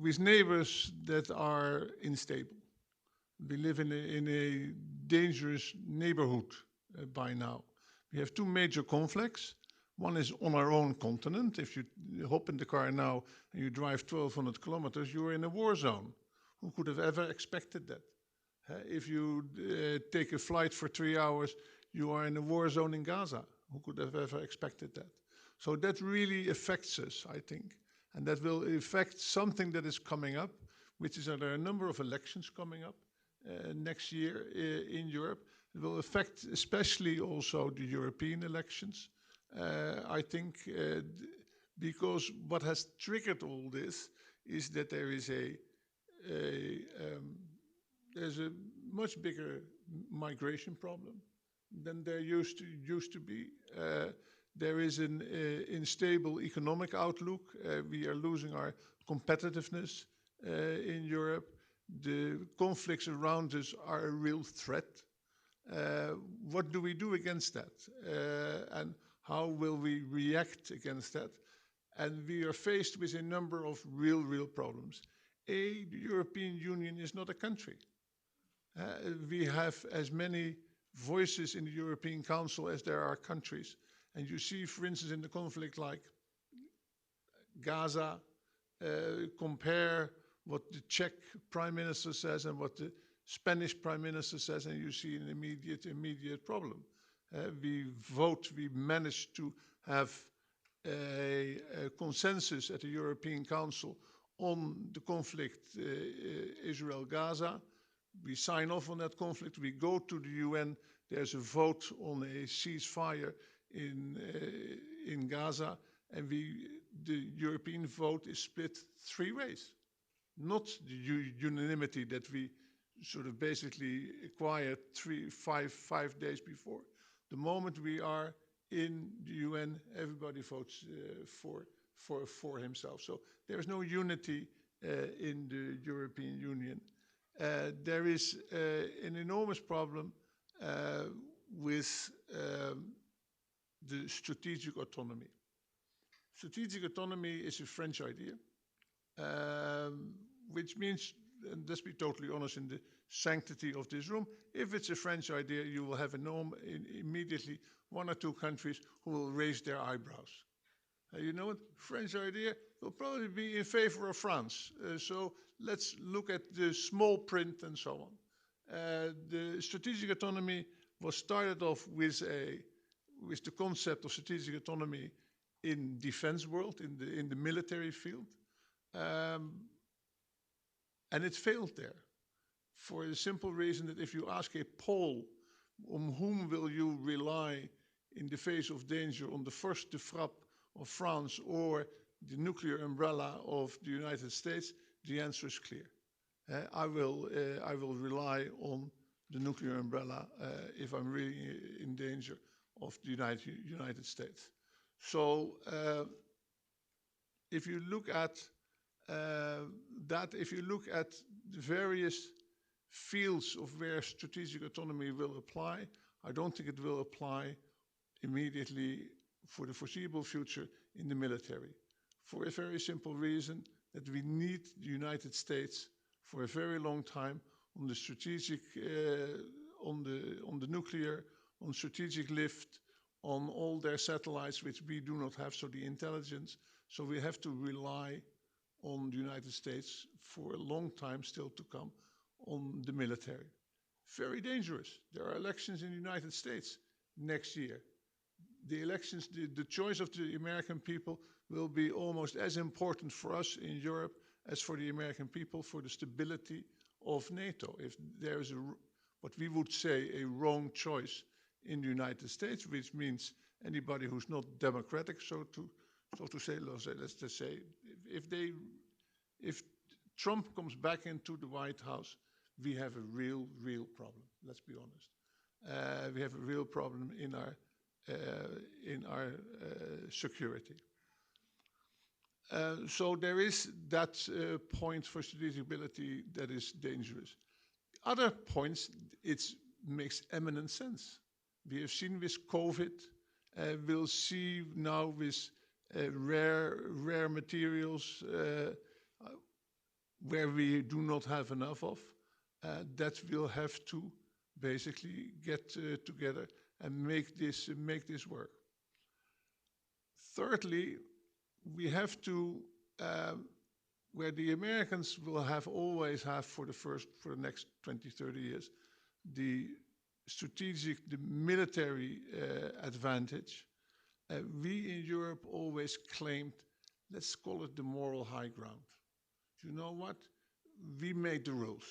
with neighbors that are unstable. We live in a dangerous neighborhood by now. We have two major conflicts. One is on our own continent. If you hop in the car now and you drive 1,200 kilometers, you're in a war zone. Who could have ever expected that? If you take a flight for 3 hours, you are in a war zone in Gaza. Who could have ever expected that? So that really affects us, I think. And that will affect something that is coming up, which is that there are a number of elections coming up next year in Europe. It will affect especially also the European elections, I think, because what has triggered all this is that there is there's a much bigger migration problem than there used to be. There is an unstable economic outlook. We are losing our competitiveness in Europe. The conflicts around us are a real threat. what do we do against that? And how will we react against that? And we are faced with a number of real problems. The European Union is not a country. We have as many voices in the European Council as there are countries. And you see, for instance, in the conflict like Gaza, compare what the Czech Prime Minister says and what the Spanish Prime Minister says, and you see an immediate problem. We managed to have a consensus at the European Council on the conflict Israel-Gaza. We sign off on that conflict. We go to the UN. There's a vote on a ceasefire in Gaza, and the European vote is split 3 ways. Not the unanimity that we sort of basically acquired 5 days before. The moment we are in the UN, everybody votes for himself. So there is no unity in the European Union. There is an enormous problem with the strategic autonomy. Strategic autonomy is a French idea, which means, and let's be totally honest in the sanctity of this room, if it's a French idea, you will have immediately 1 or 2 countries who will raise their eyebrows. You know what? French idea will probably be in favor of France. So let's look at the small print and so on. The strategic autonomy was started off with the concept of strategic autonomy in defense world, in the military field. And it failed there for the simple reason that if you ask a Pole on whom will you rely in the face of danger, on the first de frappe of France or the nuclear umbrella of the United States, the answer is clear. I will rely on the nuclear umbrella if I'm really in danger of the United States. So if you look at if you look at the various fields of where strategic autonomy will apply, I don't think it will apply immediately for the foreseeable future in the military, for a very simple reason that we need the United States for a very long time on the strategic, on the nuclear, on strategic lift, on all their satellites, which we do not have, so the intelligence. So we have to rely on the United States for a long time still to come on the military. Very dangerous. There are elections in the United States next year. The elections, the choice of the American people will be almost as important for us in Europe as for the American people for the stability of NATO. If there is what we would say a wrong choice in the United States, which means anybody who's not democratic, so to say, let's just say, if Trump comes back into the White House, we have a real problem. Let's be honest. We have a real problem in our security. So there is that point for strategic ability that is dangerous. Other points, it makes eminent sense. We have seen with COVID. We'll see now with rare materials where we do not have enough of. That we'll have to basically get together and make this work. Thirdly, we have to, where the Americans will always have for the next 20, 30 years, the military advantage. We in Europe always claimed, let's call it the moral high ground. You know what? We made the rules.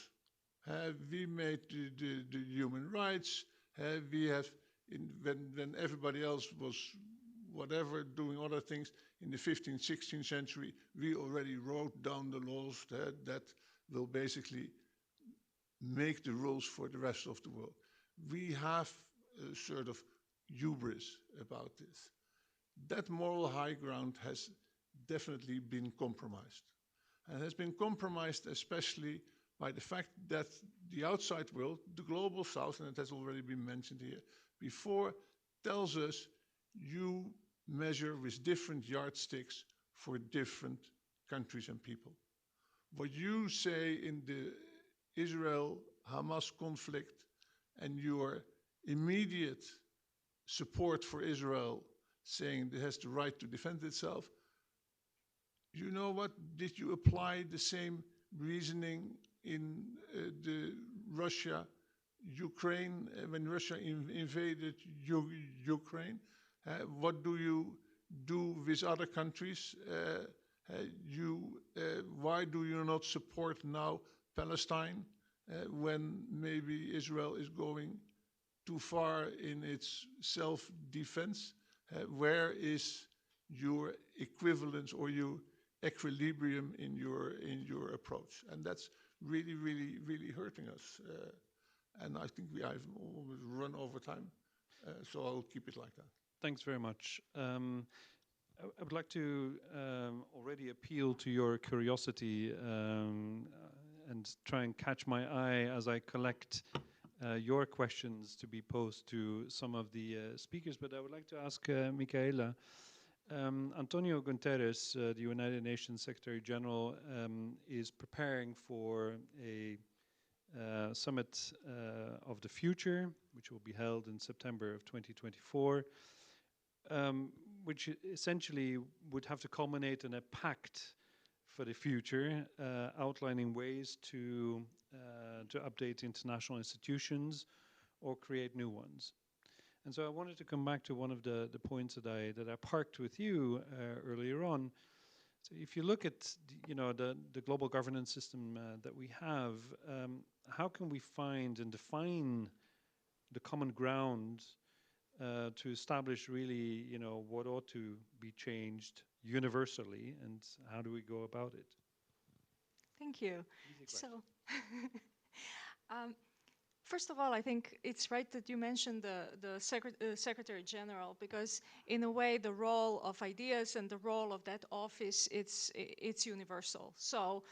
We made the human rights. We have, when everybody else was whatever, doing other things in the 15th, 16th century, we already wrote down the laws that will basically make the rules for the rest of the world. We have a sort of hubris about this. That moral high ground has definitely been compromised. And has been compromised especially by the fact that the outside world, the global south, and it has already been mentioned here before, tells us you measure with different yardsticks for different countries and people. What you say in the Israel-Hamas conflict and your immediate support for Israel, saying it has the right to defend itself, you know what? Did you apply the same reasoning in the Russia-Ukraine, when Russia invaded Ukraine? What do you do with other countries? Why do you not support now Palestine when maybe Israel is going too far in its self-defense? Where is your equivalence or your equilibrium in your approach? And that's really, really, really hurting us. And I think I've almost run over time, so I'll keep it like that. Thanks very much. I would like to already appeal to your curiosity and try and catch my eye as I collect your questions to be posed to some of the speakers. But I would like to ask Michaela, Antonio Guterres, the United Nations Secretary General, is preparing for a summit of the future, which will be held in September of 2024, which essentially would have to culminate in a pact for the future, outlining ways to update international institutions or create new ones. And so I wanted to come back to one of the points that I parked with you earlier on. So if you look at the global governance system that we have, how can we find and define the common ground to establish really what ought to be changed universally, and how do we go about it? Thank you. So, first of all, I think it's right that you mentioned the Secretary General, because in a way the role of ideas and the role of that office, it's universal. So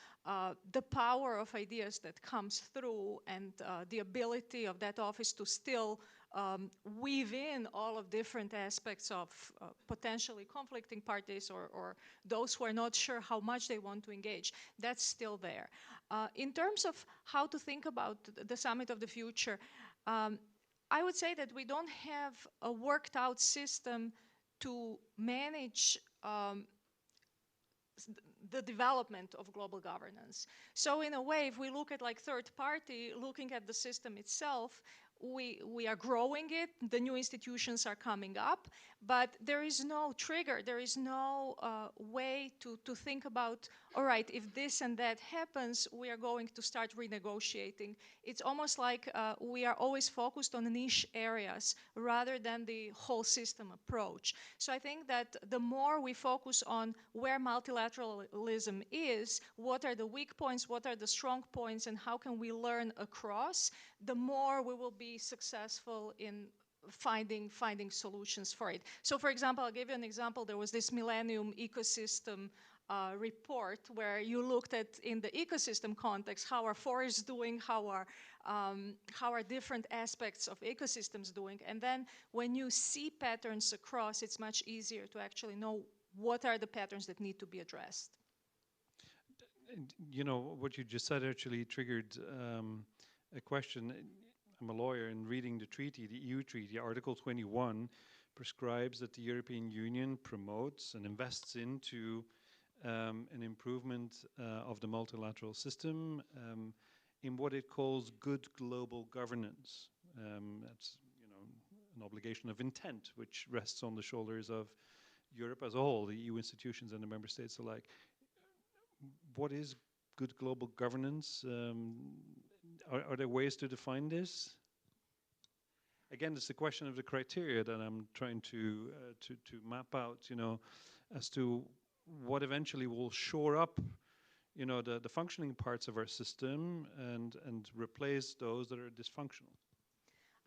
the power of ideas that comes through and the ability of that office to still weave in all of different aspects of potentially conflicting parties or those who are not sure how much they want to engage, that's still there. In terms of how to think about the Summit of the Future, I would say that we don't have a worked out system to manage the development of global governance. So in a way, if we look at like third party, looking at the system itself, we are growing it, the new institutions are coming up, but there is no trigger, there is no way to think about, all right, if this and that happens, we are going to start renegotiating. It's almost like we are always focused on niche areas rather than the whole system approach. So I think that the more we focus on where multilateralism is, what are the weak points, what are the strong points, and how can we learn across, the more we will be successful in finding solutions for it. So for example, I'll give you an example. There was this Millennium Ecosystem report where you looked at, in the ecosystem context, how are forests doing, how are different aspects of ecosystems doing. And then when you see patterns across, it's much easier to actually know what are the patterns that need to be addressed. You know, what you just said actually triggered a question. I'm a lawyer, and reading the treaty, the EU treaty, Article 21, prescribes that the European Union promotes and invests into an improvement of the multilateral system in what it calls good global governance. That's an obligation of intent, which rests on the shoulders of Europe as a whole, the EU institutions and the member states alike. What is good global governance? Are there ways to define this? Again, it's the question of the criteria that I'm trying to map out, as to what eventually will shore up, the functioning parts of our system and replace those that are dysfunctional.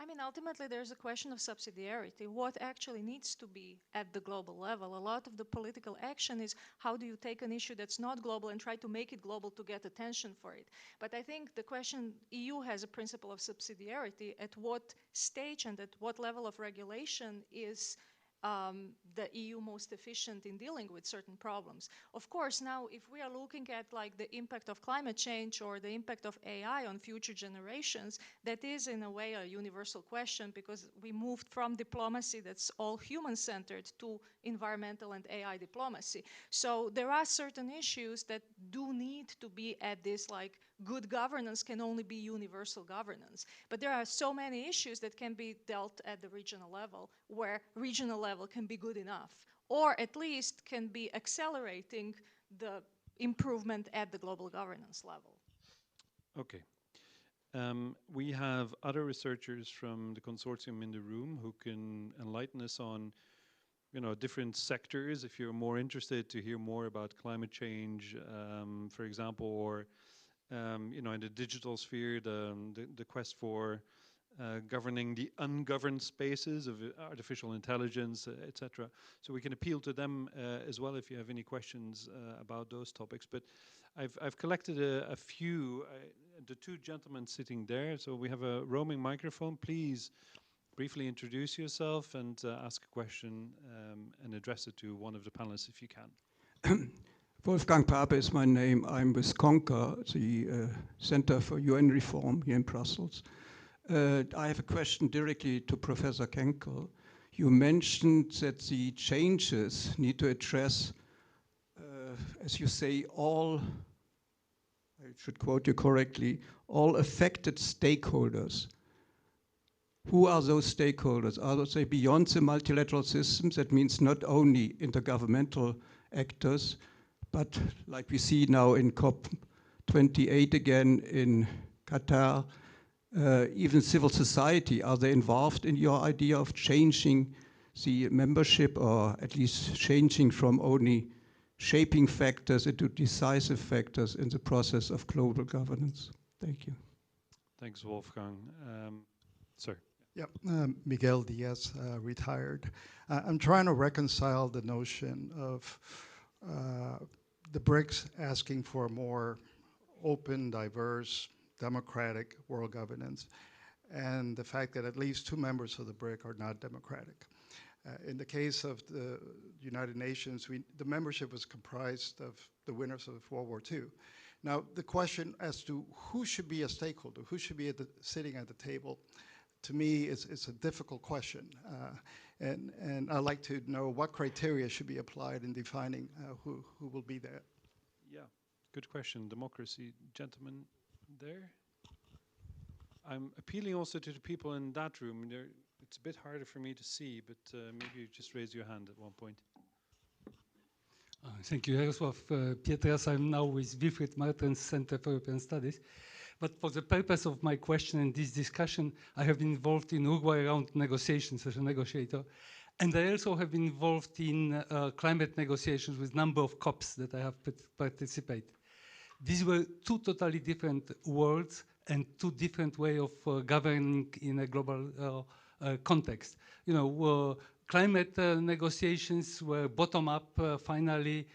I mean, ultimately, there's a question of subsidiarity. What actually needs to be at the global level? A lot of the political action is how do you take an issue that's not global and try to make it global to get attention for it? But I think the question, EU has a principle of subsidiarity. At what stage and at what level of regulation is the EU most efficient in dealing with certain problems? Of course, now if we are looking at like the impact of climate change or the impact of AI on future generations, that is in a way a universal question, because we moved from diplomacy that's all human-centered to environmental and AI diplomacy. So there are certain issues that do need to be at this, like good governance can only be universal governance. But there are so many issues that can be dealt at the regional level, where regional level can be good enough, or at least can be accelerating the improvement at the global governance level. Okay. We have other researchers from the consortium in the room who can enlighten us on, you know, different sectors. If you're more interested to hear more about climate change, for example, or you know, in the digital sphere, the quest for governing the ungoverned spaces of artificial intelligence, etc. So we can appeal to them as well if you have any questions about those topics. But I've collected a few. The two gentlemen sitting there. So we have a roaming microphone. Please briefly introduce yourself and ask a question and address it to one of the panelists if you can. Wolfgang Pape is my name. I'm with CONCA, the Center for UN Reform here in Brussels. I have a question directly to Professor Kenkel. You mentioned that the changes need to address, as you say, all, I should quote you correctly, all affected stakeholders. Who are those stakeholders? Are they beyond the multilateral systems? That means not only intergovernmental actors, but like we see now in COP28 again in Qatar, even civil society. Are they involved in your idea of changing the membership, or at least changing from only shaping factors into decisive factors in the process of global governance? Thank you. Thanks, Wolfgang. Sir. Yep, Miguel Diaz, retired. I'm trying to reconcile the notion of the BRICS asking for more open, diverse, democratic world governance, and the fact that at least 2 members of the BRIC are not democratic. In the case of the United Nations, the membership was comprised of the winners of World War II. Now, the question as to who should be a stakeholder, who should be sitting at the table, to me, it's a difficult question. And I'd like to know what criteria should be applied in defining who will be there. Yeah, good question. Democracy, gentlemen there. I'm appealing also to the people in that room. It's a bit harder for me to see, but maybe you just raise your hand at one point. Thank you, Jarosław Pietras. I'm now with Wilfried Martens Center for European Studies. But for the purpose of my question and this discussion, I have been involved in Uruguay round negotiations as a negotiator. And I also have been involved in climate negotiations with a number of COPs that I have participated. These were 2 totally different worlds and 2 different ways of governing in a global context. You know, climate negotiations were bottom-up. Finally,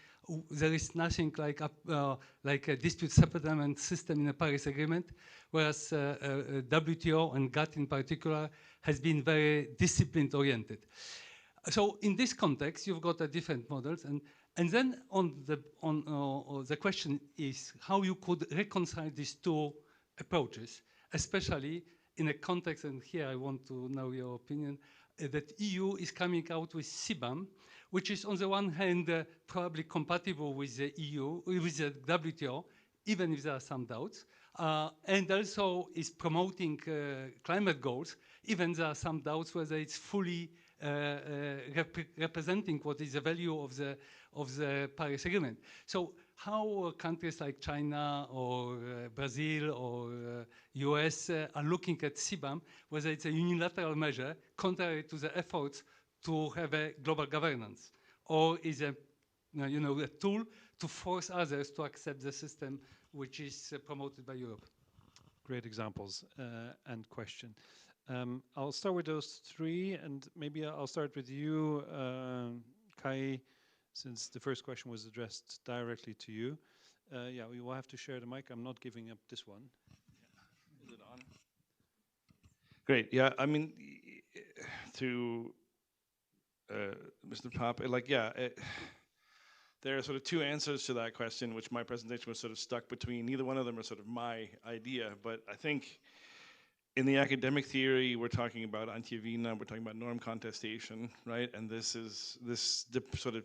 there is nothing like a dispute settlement system in the Paris Agreement, whereas WTO and GATT in particular has been very discipline-oriented. So in this context, you've got different models, and then the question is how you could reconcile these 2 approaches, especially in a context, and here I want to know your opinion, that EU is coming out with CBAM, which is on the one hand probably compatible with the EU, with the WTO, even if there are some doubts, and also is promoting climate goals, even there are some doubts whether it's fully representing what is the value of the Paris Agreement. So how countries like China or Brazil or US are looking at CBAM, whether it's a unilateral measure contrary to the efforts to have a global governance, or is a tool to force others to accept the system which is promoted by Europe? Great examples and question. I'll start with those three, and maybe I'll start with you, Kai, since the first question was addressed directly to you. Yeah, we will have to share the mic. I'm not giving up this one. Is it on? Great. Yeah, I mean, to Mr. Pop, there are sort of two answers to that question, which my presentation was sort of stuck between. Neither one of them are sort of my idea, but I think in the academic theory, we're talking about anti-Wiener, we're talking about norm contestation, right? And this sort of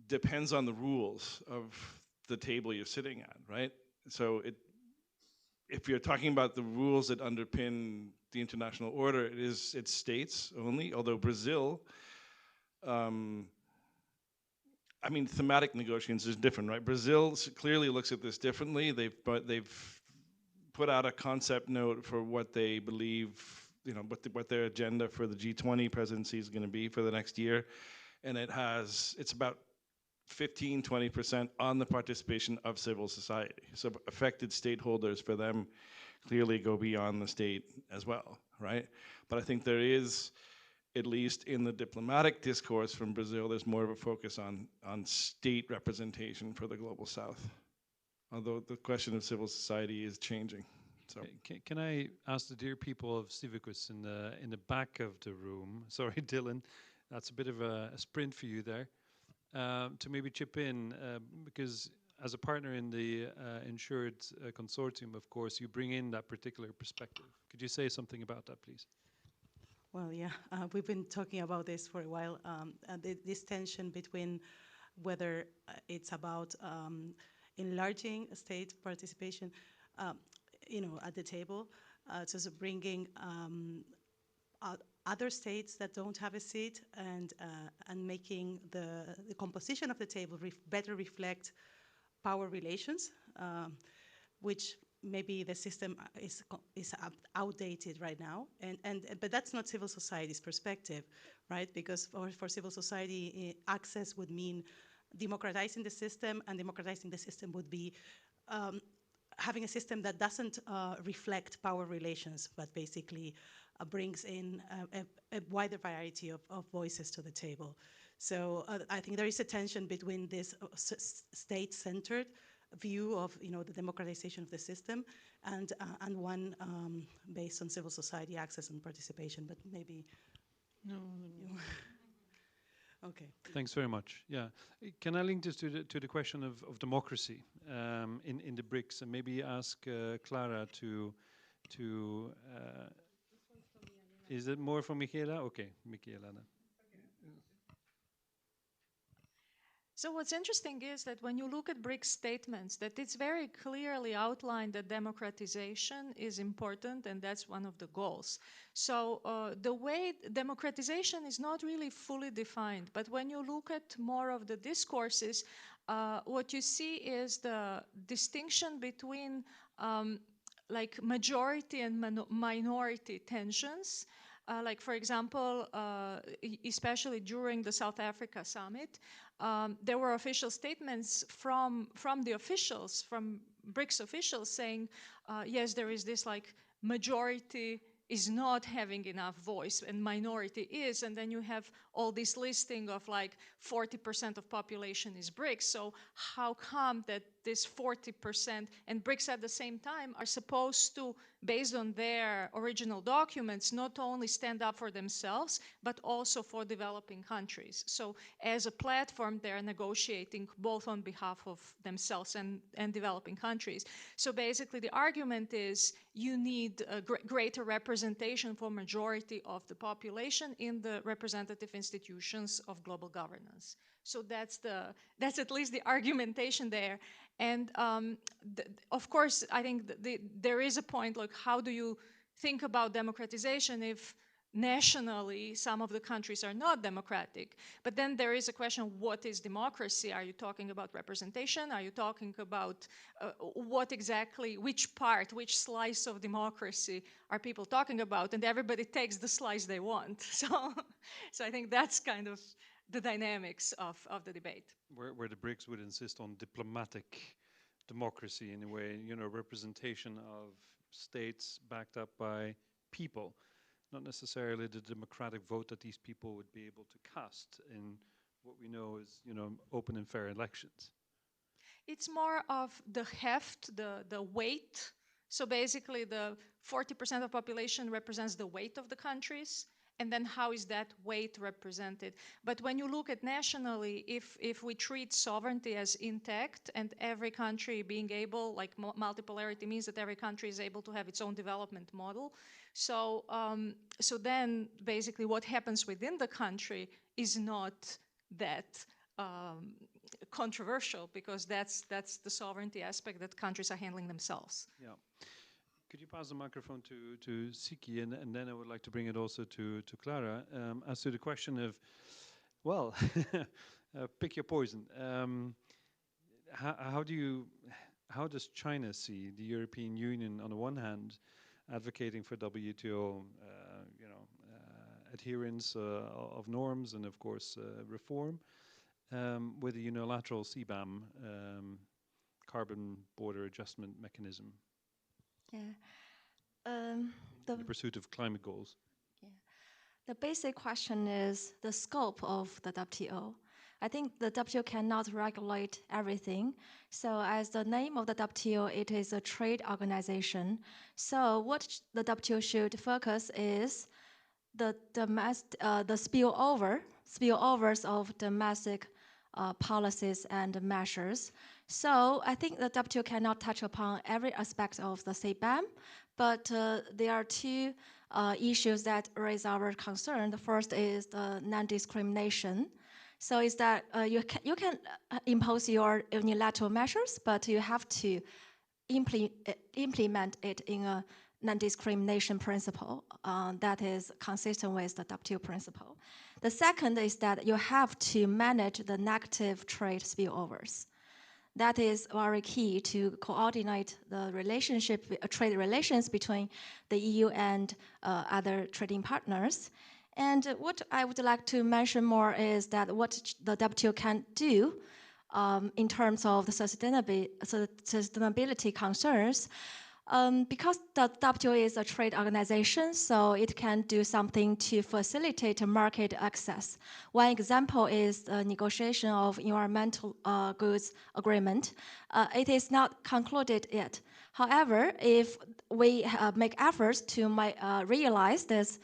depends on the rules of the table you're sitting at, right? So if you're talking about the rules that underpin the international order, it's states only, although Brazil, I mean, thematic negotiations is different, right? Brazil clearly looks at this differently. They've put out a concept note for what they believe, what their agenda for the G20 presidency is going to be for the next year, and it's about 15-20% on the participation of civil society. So affected stakeholders for them clearly go beyond the state as well, right? But I think there is, at least in the diplomatic discourse from Brazil, there's more of a focus on state representation for the global south. Although the question of civil society is changing. So can I ask the dear people of Civicus in the back of the room, sorry Dylan, that's a bit of a sprint for you there, to maybe chip in, because as a partner in the insured consortium, of course, you bring in that particular perspective. Could you say something about that, please? Well, yeah, we've been talking about this for a while. This tension between whether it's about enlarging state participation, at the table, so bringing other states that don't have a seat and making the composition of the table better reflect power relations, which maybe the system is outdated right now, but that's not civil society's perspective, right? Because for civil society, access would mean democratizing the system, and democratizing the system would be having a system that doesn't reflect power relations, but basically brings in a wider variety of voices to the table. So I think there is a tension between this state-centered view of the democratization of the system and one based on civil society access and participation, but maybe no. Okay. Thanks very much. Yeah, can I link this to the question of democracy in the BRICS, and maybe ask Clara to is it more from Michaela? Okay, Michaela then. So what's interesting is that when you look at BRICS statements, that it's very clearly outlined that democratization is important, and that's one of the goals. So the way democratization is not really fully defined, but when you look at more of the discourses, what you see is the distinction between like majority and minority tensions. Like, for example, especially during the South Africa summit, there were official statements from the officials, from BRICS officials, saying, yes, there is this like majority is not having enough voice and minority is, and then you have all this listing of like 40% of population is BRICS. So how come that this 40% and BRICS at the same time are supposed to, based on their original documents, not only stand up for themselves, but also for developing countries. So as a platform, they're negotiating both on behalf of themselves and developing countries. So basically the argument is you need a greater representation for majority of the population in the representative institutions of global governance. So that's at least the argumentation there. And of course, I think there is a point, like, how do you think about democratization if nationally some of the countries are not democratic? But then there is a question, what is democracy? Are you talking about representation? Are you talking about what exactly, which part, which slice of democracy are people talking about? And everybody takes the slice they want. So I think that's kind of the dynamics of the debate. Where the BRICS would insist on diplomatic democracy in a way, representation of states backed up by people, not necessarily the democratic vote that these people would be able to cast in what we know is, open and fair elections. It's more of the heft, the weight. So basically the 40% of population represents the weight of the countries, and then how is that weight represented? But when you look at nationally, if we treat sovereignty as intact and every country being able, like multipolarity means that every country is able to have its own development model. So, so then basically what happens within the country is not that controversial, because that's the sovereignty aspect that countries are handling themselves. Yeah. Could you pass the microphone to Siki, and then I would like to bring it also to Clara, as to the question of, well, pick your poison. How does China see the European Union on the one hand advocating for WTO, adherence of norms and of course reform, with a unilateral CBAM, carbon border adjustment mechanism? Yeah. In the pursuit of climate goals. Yeah. The basic question is the scope of the WTO. I think the WTO cannot regulate everything. So as the name of the WTO, it is a trade organization. So what the WTO should focus is the spillovers of domestic policies and measures. So I think the WTO cannot touch upon every aspect of the CBAM, but there are two issues that raise our concern. The first is the non-discrimination. So is that you can impose your unilateral measures, but you have to implement it in a non-discrimination principle that is consistent with the WTO principle. The second is that you have to manage the negative trade spillovers. That is very key to coordinate the relationship, trade relations between the EU and other trading partners. And what I would like to mention more is that what the WTO can do in terms of the sustainability concerns. Because the WTO is a trade organization, so it can do something to facilitate market access. One example is the negotiation of environmental goods agreement. It is not concluded yet. However, if we make efforts to realize this,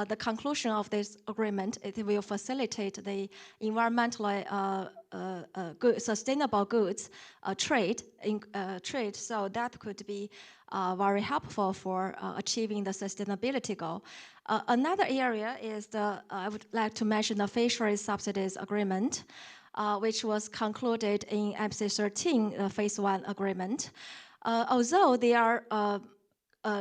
the conclusion of this agreement, it will facilitate the environmentally sustainable goods trade. So that could be very helpful for achieving the sustainability goal. Another area is I would like to mention the fisheries subsidies agreement, which was concluded in MC 13, phase 1 agreement. Although there are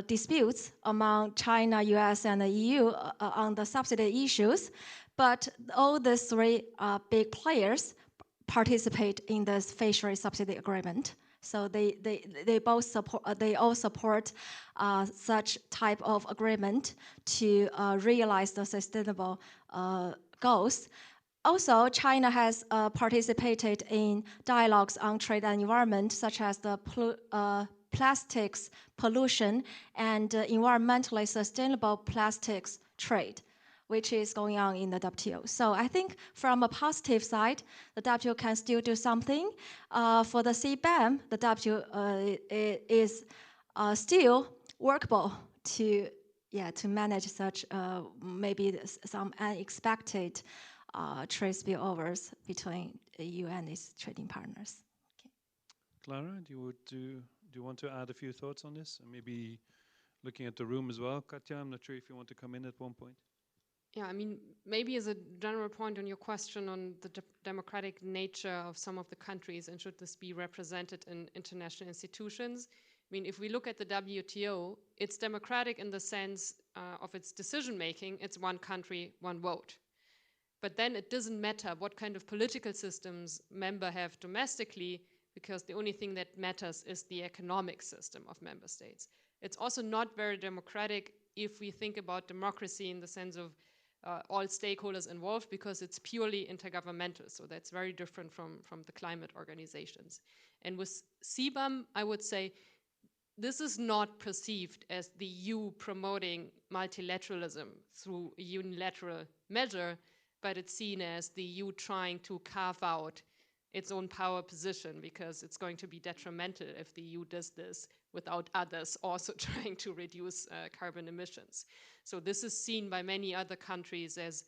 disputes among China, US, and the EU on the subsidy issues, but all the three big players participate in this fishery subsidy agreement. So they all support such type of agreement to realize the sustainable goals. Also, China has participated in dialogues on trade and environment, such as the plastics pollution and environmentally sustainable plastics trade, which is going on in the WTO. So I think from a positive side, the WTO can still do something. For the CBAM, the WTO is still workable to manage such maybe some unexpected trade spillovers between the EU and its trading partners. Okay. Clara, do you want to add a few thoughts on this? And maybe looking at the room as well. Katja, I'm not sure if you want to come in at one point. Yeah, I mean, maybe as a general point on your question on the democratic nature of some of the countries and should this be represented in international institutions. I mean, if we look at the WTO, it's democratic in the sense of its decision making. It's one country, one vote. But then it doesn't matter what kind of political systems members have domestically, because the only thing that matters is the economic system of member states. It's also not very democratic if we think about democracy in the sense of all stakeholders involved, because it's purely intergovernmental. So that's very different from the climate organizations. And with CBAM, I would say this is not perceived as the EU promoting multilateralism through a unilateral measure, but it's seen as the EU trying to carve out its own power position, because it's going to be detrimental if the EU does this without others also trying to reduce carbon emissions. So this is seen by many other countries as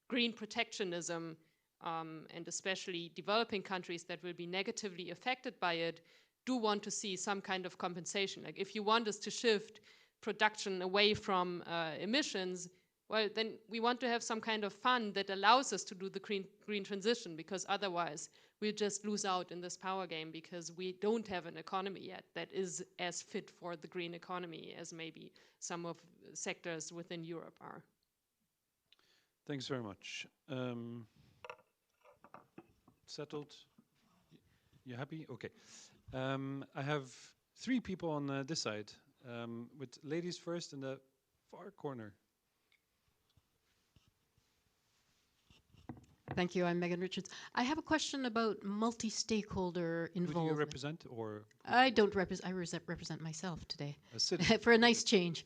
green protectionism, and especially developing countries that will be negatively affected by it do want to see some kind of compensation. Like, if you want us to shift production away from emissions, well, then we want to have some kind of fund that allows us to do the green transition, because otherwise we'll just lose out in this power game, because we don't have an economy yet that is as fit for the green economy as maybe some of the sectors within Europe are. Thanks very much. Settled? You happy? Okay. I have 3 people on this side, with ladies first in the far corner. Thank you. I'm Megan Richards. I have a question about multi-stakeholder involvement. Who do you represent, or? I don't represent. I represent myself today. A citizen. For a nice change.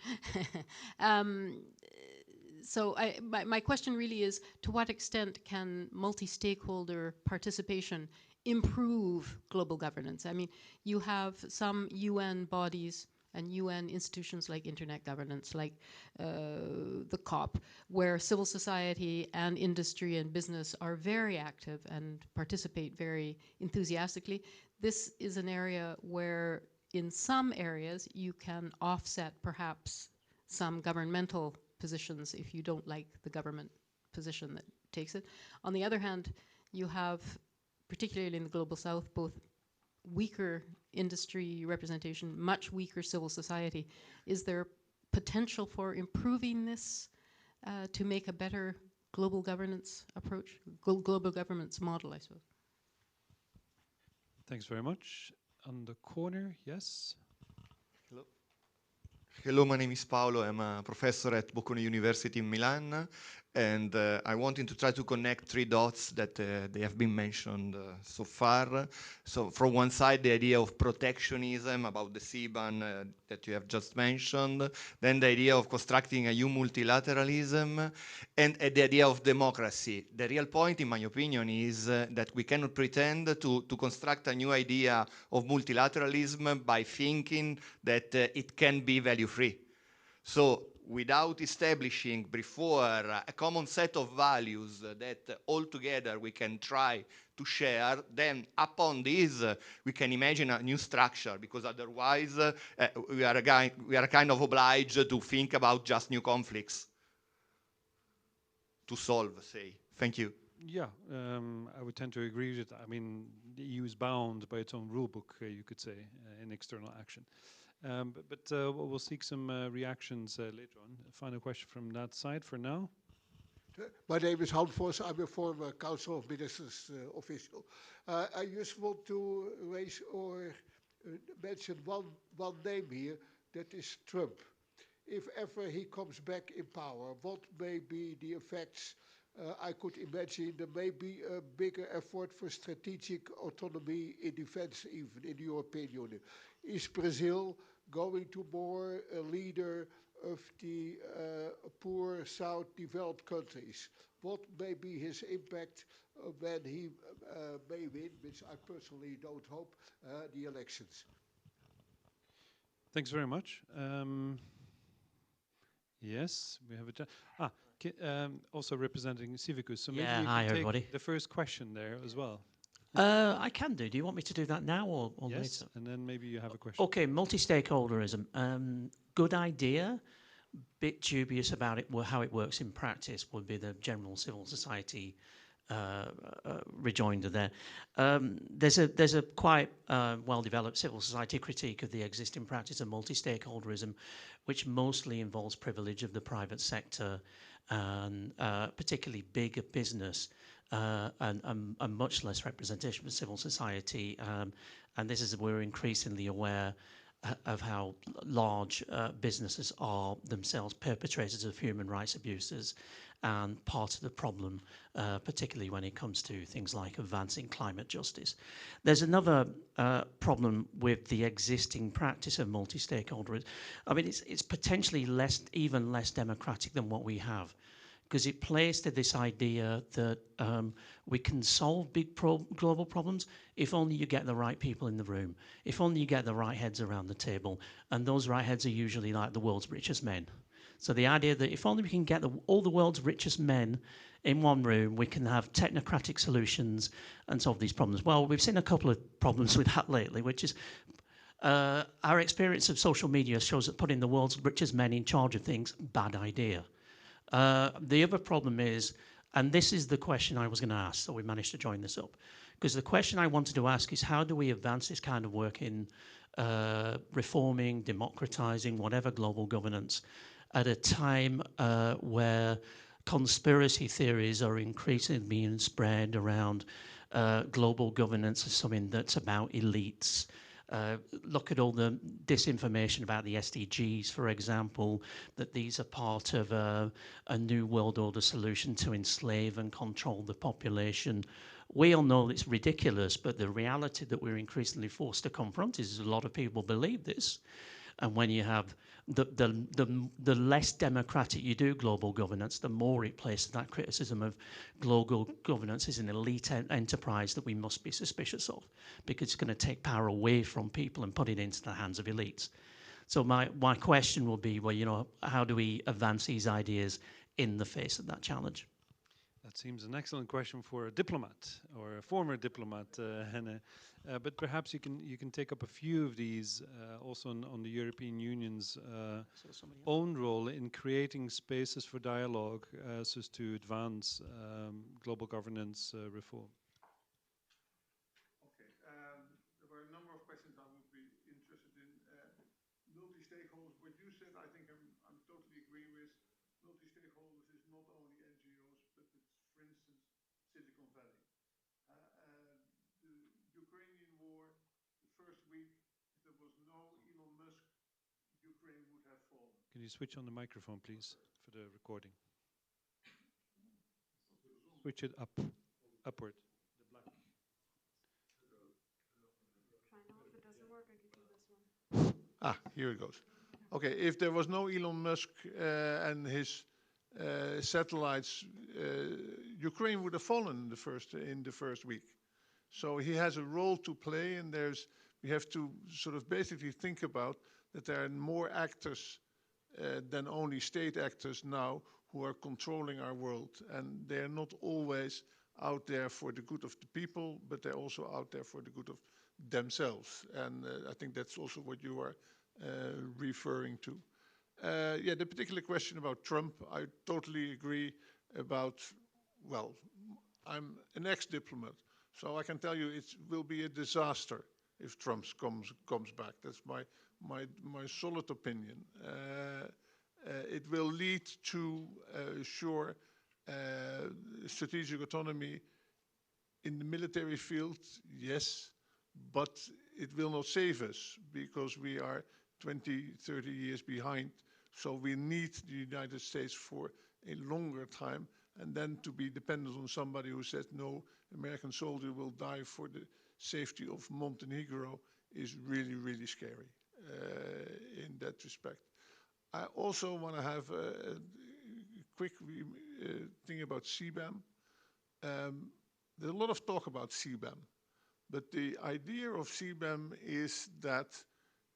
So my question really is, to what extent can multi-stakeholder participation improve global governance? I mean, you have some UN bodies and UN institutions like internet governance, like the COP, where civil society and industry and business are very active and participate very enthusiastically. This is an area where in some areas you can offset perhaps some governmental positions if you don't like the government position that takes it. On the other hand, you have, particularly in the Global South, both weaker industry representation, much weaker civil society. Is there potential for improving this to make a better global governance approach, global governance model, I suppose? Thanks very much. On the corner, yes. Hello. Hello, my name is Paolo. I'm a professor at Bocconi University in Milan. And I wanted to try to connect 3 dots that they have been mentioned so far. So from one side, the idea of protectionism about the CBAN that you have just mentioned, then the idea of constructing a new multilateralism, and the idea of democracy. The real point, in my opinion, is that we cannot pretend to construct a new idea of multilateralism by thinking that it can be value-free. So without establishing before a common set of values that all together we can try to share, then upon this we can imagine a new structure, because otherwise we are kind of obliged to think about just new conflicts to solve, say. Thank you. Yeah, I would tend to agree with that. I mean, the EU is bound by its own rule book, you could say, in external action. But we'll seek some reactions later on. A final question from that side for now. My name is Hans Vos. I'm a former Council of Ministers official. I just want to raise or mention one name here, that is Trump. If ever he comes back in power, what may be the effects? I could imagine there may be a bigger effort for strategic autonomy in defense, even in the European Union. Is Brazil going to more a leader of the poor South developed countries? What may be his impact when he may win, which I personally don't hope, the elections? Thanks very much. Yes, we have a also representing Civicus. So maybe you hi can everybody. take the first question there as well. I can do. Do you want me to do that now or yes, later? And then maybe you have a question. Okay, multi-stakeholderism. Good idea. Bit dubious about it. How it works in practice would be the general civil society rejoinder there. There's a quite well-developed civil society critique of the existing practice of multi-stakeholderism, which mostly involves privilege of the private sector and particularly big business. And much less representation of civil society. And this is, we're increasingly aware of how large businesses are themselves perpetrators of human rights abuses. and part of the problem, particularly when it comes to things like advancing climate justice. There's another problem with the existing practice of multi-stakeholder. I mean, it's potentially even less democratic than what we have, because it plays to this idea that we can solve big global problems if only you get the right people in the room, if only you get the right heads around the table, and those right heads are usually like the world's richest men. So the idea that if only we can get all the world's richest men in one room, we can have technocratic solutions and solve these problems. Well, we've seen a couple of problems with that lately, which is our experience of social media shows that putting the world's richest men in charge of things, bad idea. The other problem is, and this is the question I was going to ask, so we managed to join this up, because the question I wanted to ask is how do we advance this kind of work in reforming, democratizing, whatever global governance at a time where conspiracy theories are increasingly being spread around global governance as something that's about elites. Look at all the disinformation about the SDGs, for example, that these are part of a new world order solution to enslave and control the population. We all know it's ridiculous, but the reality that we're increasingly forced to confront is a lot of people believe this. And when you have the less democratic you do global governance, the more it places that criticism of global governance as an elite enterprise that we must be suspicious of, because it's going to take power away from people and put it into the hands of elites. So my question will be, well, you know, how do we advance these ideas in the face of that challenge? That seems an excellent question for a diplomat or a former diplomat, Henne. But perhaps you can take up a few of these also on the European Union's own role in creating spaces for dialogue so as to advance global governance reform. Okay, there were a number of questions I would be interested in. Multi-stakeholders, what you said, I think I'm totally agree with. Multi-stakeholders is not only NGOs, but it's, for instance, Silicon Valley. The Ukrainian war, the first week, if there was no Elon Musk, Ukraine would have fallen. Can you switch on the microphone, please, for the recording? Switch it upward. The black. Try now. If it doesn't work, I give you this one. Ah, here it goes. Okay, if there was no Elon Musk and his satellites, Ukraine would have fallen in the first week. So he has a role to play, and we have to sort of basically think about that there are more actors than only state actors now who are controlling our world, and they are not always out there for the good of the people, but they're also out there for the good of themselves. And I think that's also what you are referring to. Yeah, the particular question about Trump, I totally agree about, well, I'm an ex-diplomat, so I can tell you it will be a disaster if Trump comes back. That's my solid opinion. It will lead to sure strategic autonomy in the military field, yes, but it will not save us because we are 20, 30 years behind. So we need the United States for a longer time, and then to be dependent on somebody who says no American soldier will die for the safety of Montenegro is really, really scary in that respect. I also want to have a quick thing about CBAM. There's a lot of talk about CBAM, but the idea of CBAM is that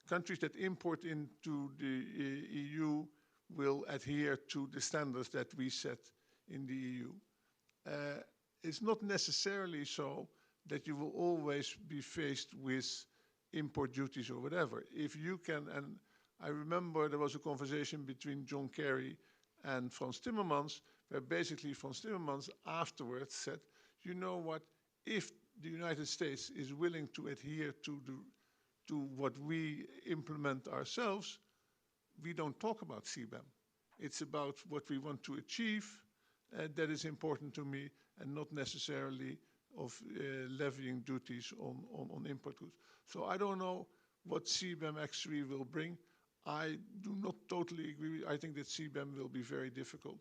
countries that import into the EU will adhere to the standards that we set in the EU. It's not necessarily so that you will always be faced with import duties or whatever. If you can, and I remember there was a conversation between John Kerry and Frans Timmermans, where basically Frans Timmermans afterwards said, you know what, if the United States is willing to adhere to what we implement ourselves, we don't talk about CBAM. It's about what we want to achieve that is important to me, and not necessarily of levying duties on import goods. So I don't know what CBAM actually will bring. I do not totally agree. I think that CBAM will be very difficult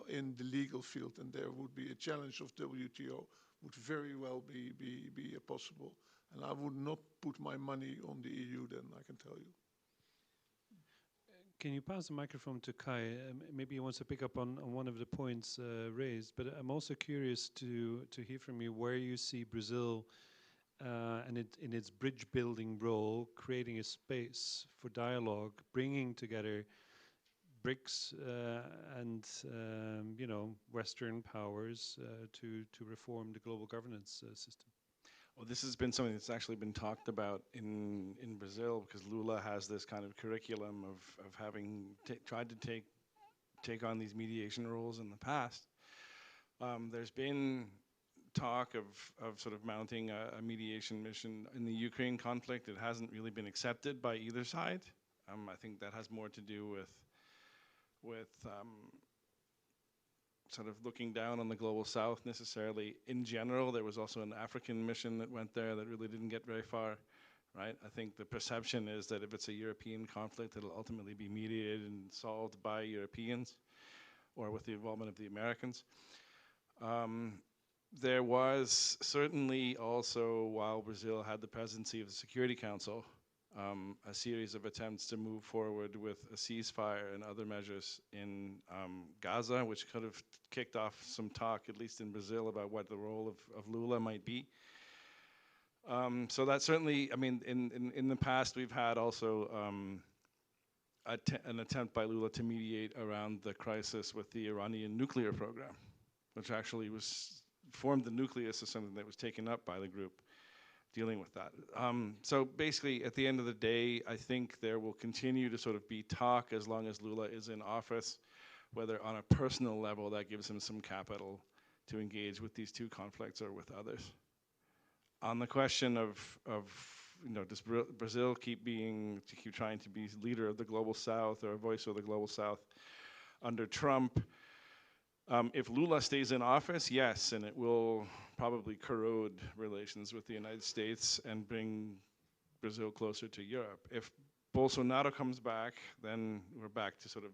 in the legal field, and there would be a challenge of WTO would very well be possible. And I would not put my money on the EU then, I can tell you. Can you pass the microphone to Kai? Maybe he wants to pick up on one of the points raised, but I'm also curious to hear from you where you see Brazil and in its bridge building role, creating a space for dialogue, bringing together BRICS and Western powers to reform the global governance system. Well, this has been something that's actually been talked about in Brazil, because Lula has this kind of curriculum of having tried to take on these mediation roles in the past. There's been talk of sort of mounting a mediation mission in the Ukraine conflict. It hasn't really been accepted by either side. I think that has more to do with sort of looking down on the global south necessarily in general. There was also an African mission that went there that really didn't get very far, right? I think the perception is that if it's a European conflict, it'll ultimately be mediated and solved by Europeans or with the involvement of the Americans. There was certainly also, while Brazil had the presidency of the Security Council, a series of attempts to move forward with a ceasefire and other measures in Gaza, which could have kicked off some talk, at least in Brazil, about what the role of Lula might be. So that certainly, I mean, in the past, we've had also an attempt by Lula to mediate around the crisis with the Iranian nuclear program, which actually formed the nucleus of something that was taken up by the group dealing with that. So basically, at the end of the day, I think there will continue to sort of be talk as long as Lula is in office, whether on a personal level that gives him some capital to engage with these two conflicts or with others. On the question of does Brazil keep trying to be leader of the global south or a voice of the global south under Trump? If Lula stays in office, yes, and it will probably corrode relations with the United States and bring Brazil closer to Europe. If Bolsonaro comes back, then we're back to sort of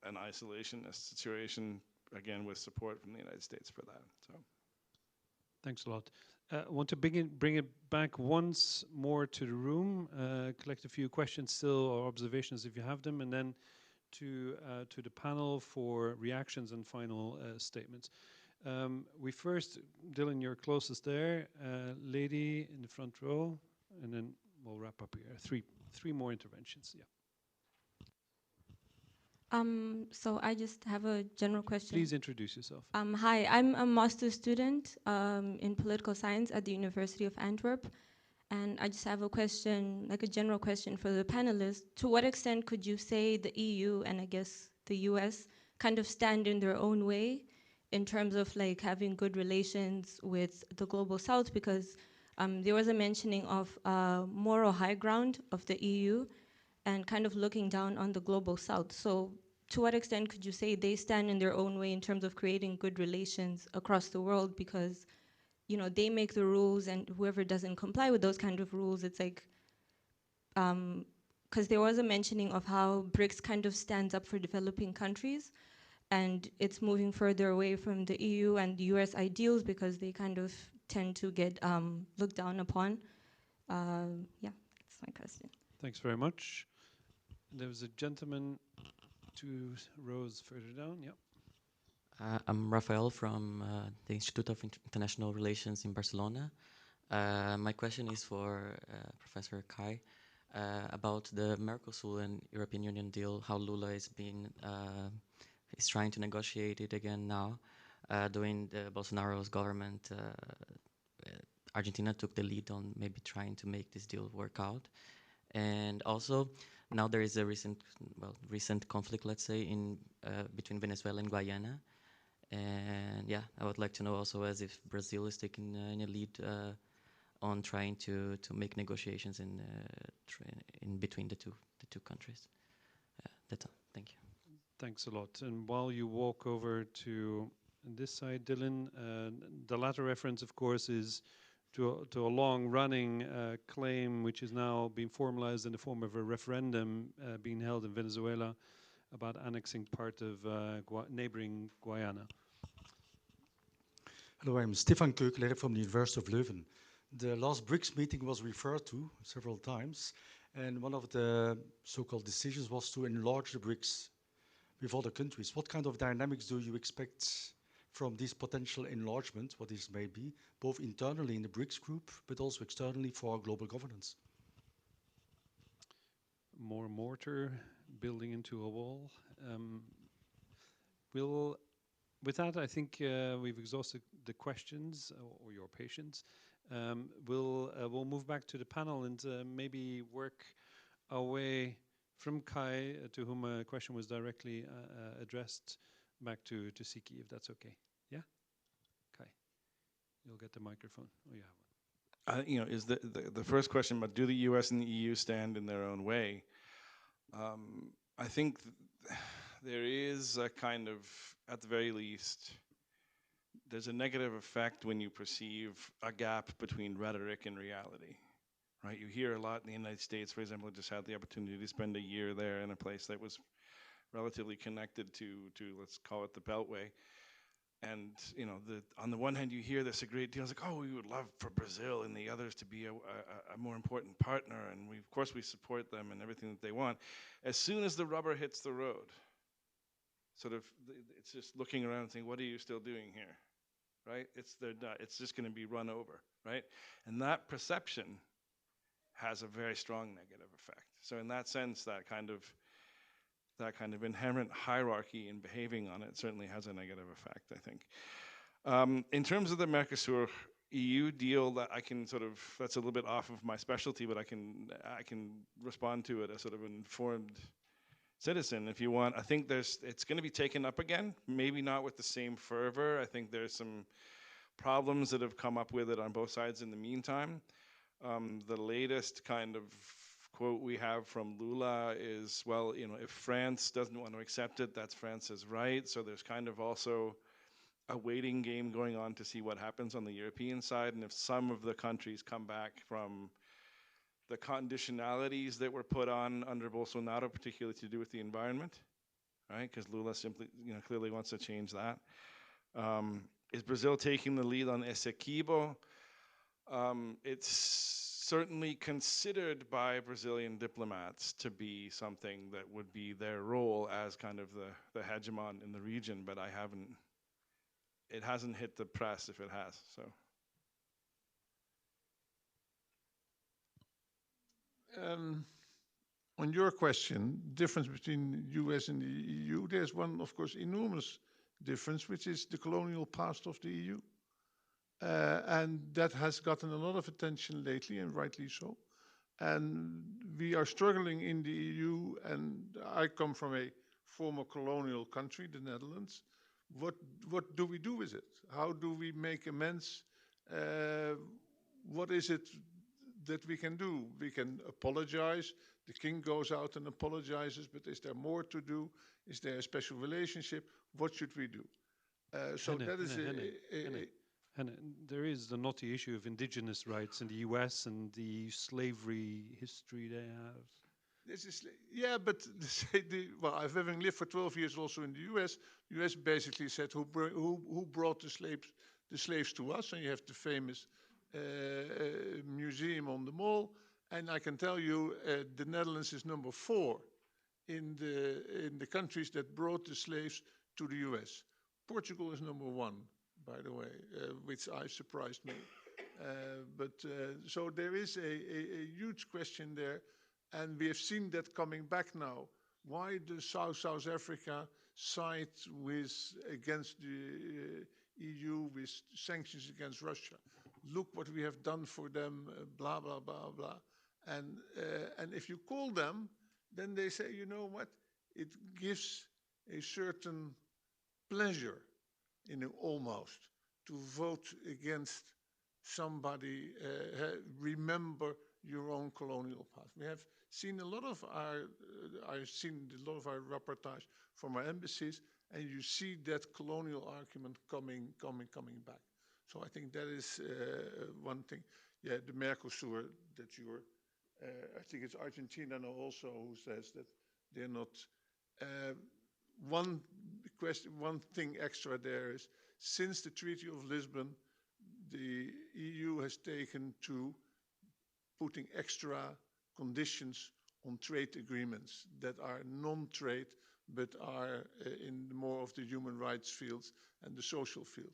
an isolationist situation, again, with support from the United States for that. So, thanks a lot. I want to bring it back once more to the room, collect a few questions still or observations if you have them, and then to the panel for reactions and final statements. We first, Dylan, you're closest there, lady in the front row, and then we'll wrap up here. Three more interventions, yeah. So I just have a general question. Please introduce yourself. Hi, I'm a master's student in political science at the University of Antwerp. And I just have a question, like a general question for the panelists. To what extent could you say the EU and I guess the US kind of stand in their own way in terms of like having good relations with the global south? Because there was a mentioning of moral high ground of the EU and kind of looking down on the global south. So to what extent could you say they stand in their own way in terms of creating good relations across the world? Because they make the rules, and whoever doesn't comply with those kind of rules, it's like, because there was a mentioning of how BRICS kind of stands up for developing countries, and it's moving further away from the EU and the US ideals because they kind of tend to get looked down upon. Yeah, that's my question. Thanks very much. There was a gentleman 2 rows further down, yeah. I'm Rafael from the Institute of International Relations in Barcelona. My question is for Professor Kai about the Mercosur and European Union deal, how Lula is trying to negotiate it again now. During the Bolsonaro's government, Argentina took the lead on maybe trying to make this deal work out. And also, now there is a recent conflict, let's say, in between Venezuela and Guyana. And yeah, I would like to know also as if Brazil is taking a lead on trying to make negotiations in between the two countries. That's all. Thank you. Thanks a lot. And while you walk over to this side, Dylan, the latter reference, of course, is to a long-running claim which is now being formalized in the form of a referendum being held in Venezuela about annexing part of neighboring Guyana. Hello, I'm Stefan Keukelaar from the University of Leuven. The last BRICS meeting was referred to several times, and one of the so-called decisions was to enlarge the BRICS with other countries. What kind of dynamics do you expect from this potential enlargement, what this may be, both internally in the BRICS group, but also externally for global governance? More mortar building into a wall. With that, I think we've exhausted the questions or your patience. We'll move back to the panel and maybe work our way from Kai, to whom a question was directly addressed, back to Siki, if that's okay. Yeah, Kai, you'll get the microphone. Oh, you have one. You know, is the first question about do the U.S. and the EU stand in their own way? I think there is a kind of, at the very least, there's a negative effect when you perceive a gap between rhetoric and reality, right? You hear a lot in the United States, for example. I just had the opportunity to spend a year there in a place that was relatively connected to let's call it the Beltway. And you know, on the one hand, you hear this a great deal. It's like, oh, we would love for Brazil and the others to be a more important partner, and of course we support them and everything that they want. As soon as the rubber hits the road, sort of, it's just looking around and saying, what are you still doing here, right? It's just going to be run over, right? And that perception has a very strong negative effect. So in that sense, that kind of inherent hierarchy in behaving on it certainly has a negative effect, I think. In terms of the Mercosur EU deal, that I can sort of, that's a little bit off of my specialty, but I can respond to it as sort of an informed citizen, if you want. I think it's going to be taken up again, maybe not with the same fervor. I think there's some problems that have come up with it on both sides in the meantime. The latest kind of quote we have from Lula is, well, you know, if France doesn't want to accept it, that's France's right. So there's kind of also a waiting game going on to see what happens on the European side, and if some of the countries come back from the conditionalities that were put on under Bolsonaro, particularly to do with the environment, right? Because Lula simply, you know, clearly wants to change that. Is Brazil taking the lead on Essequibo? It's certainly considered by Brazilian diplomats to be something that would be their role as kind of the hegemon in the region, but it hasn't hit the press if it has, so. On your question, difference between US and the EU, there's one, of course, enormous difference, which is the colonial past of the EU. And that has gotten a lot of attention lately, and rightly so. And we are struggling in the EU, and I come from a former colonial country, the Netherlands. What do we do with it? How do we make amends? What is it that we can do? We can apologize. The king goes out and apologizes, but is there more to do? Is there a special relationship? What should we do? And there is the knotty issue of indigenous rights in the US and the slavery history they have. This is, yeah, but well, I've having lived for 12 years also in the US. The US basically said who brought the slaves to us, and you have the famous museum on the mall. And I can tell you, the Netherlands is number 4 in the countries that brought the slaves to the US. Portugal is number 1. By the way, which surprised me. So there is a huge question there, and we have seen that coming back now. Why does South Africa side against the EU with sanctions against Russia? Look what we have done for them, blah, blah, blah, blah. And if you call them, then they say, you know what? It gives a certain pleasure almost to vote against somebody. Remember your own colonial past. We have seen a lot of our reportage from our embassies, and you see that colonial argument coming back. So I think that is one thing. Yeah, the Mercosur that I think it's Argentina now also who says that they're not One question, one thing extra there is, since the Treaty of Lisbon, the EU has taken to putting extra conditions on trade agreements that are non-trade, but are in more of the human rights field and the social field.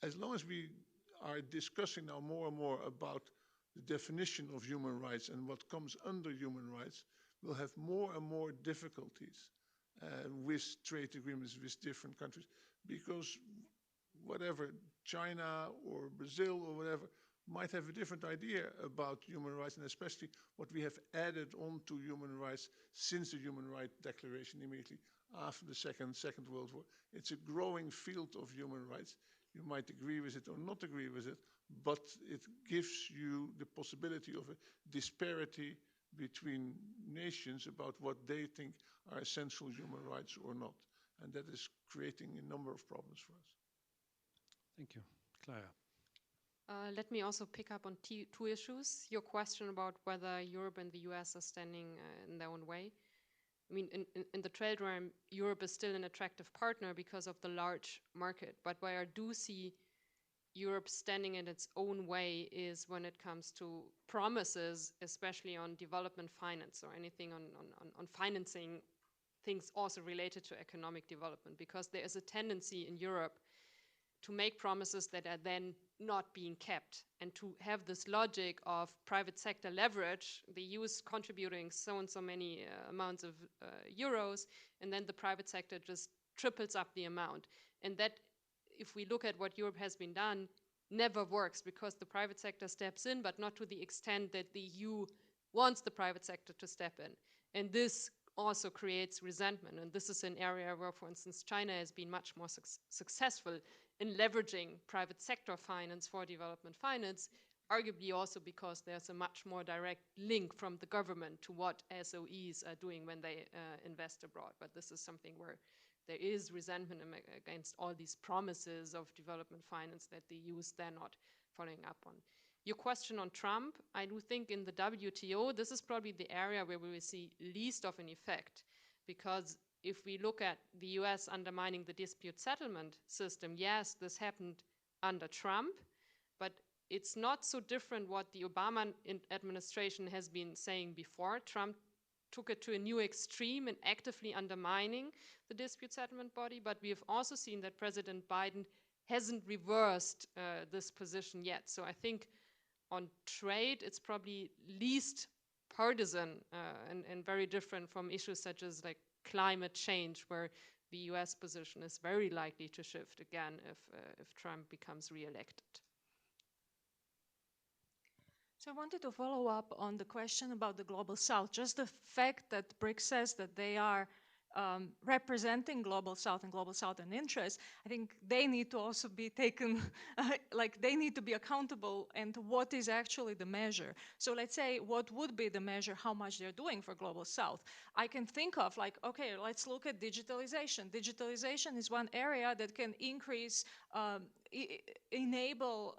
As long as we are discussing now more and more about the definition of human rights and what comes under human rights, we'll have more and more difficulties with trade agreements with different countries, because whatever, China or Brazil or whatever, might have a different idea about human rights, and especially what we have added on to human rights since the Human Rights Declaration immediately after the Second World War. It's a growing field of human rights. You might agree with it or not agree with it, but it gives you the possibility of a disparity between nations about what they think are essential human rights or not. And that is creating a number of problems for us. Thank you. Clara. Let me also pick up on two issues. Your question about whether Europe and the US are standing in their own way. I mean, in the trade realm, Europe is still an attractive partner because of the large market. But where I do see Europe standing in its own way is when it comes to promises, especially on development finance or anything on financing things also related to economic development, because there is a tendency in Europe to make promises that are then not being kept, and to have this logic of private sector leverage, the EU is contributing so and so many amounts of euros, and then the private sector just triples up the amount. And that, if we look at what Europe has been done, never works, because the private sector steps in, but not to the extent that the EU wants the private sector to step in. And this also creates resentment. And this is an area where, for instance, China has been much more successful in leveraging private sector finance for development finance, arguably also because there's a much more direct link from the government to what SOEs are doing when they invest abroad. But this is something where there is resentment against all these promises of development finance that the EU is then not following up on. Your question on Trump, I do think in the WTO, this is probably the area where we will see least of an effect, because if we look at the US undermining the dispute settlement system, yes, this happened under Trump, but it's not so different what the Obama administration has been saying before. Trump took it to a new extreme in actively undermining the dispute settlement body, but we have also seen that President Biden hasn't reversed this position yet. So I think on trade, it's probably least partisan and very different from issues such as like climate change, where the US position is very likely to shift again if Trump becomes re-elected. So I wanted to follow up on the question about the Global South. Just the fact that BRICS says that they are representing Global South and Global Southern interests, I think they need to also be taken, like they need to be accountable, and what is actually the measure. So let's say, what would be the measure, how much they're doing for Global South? I can think of like, okay, let's look at digitalization. Digitalization is one area that can increase, enable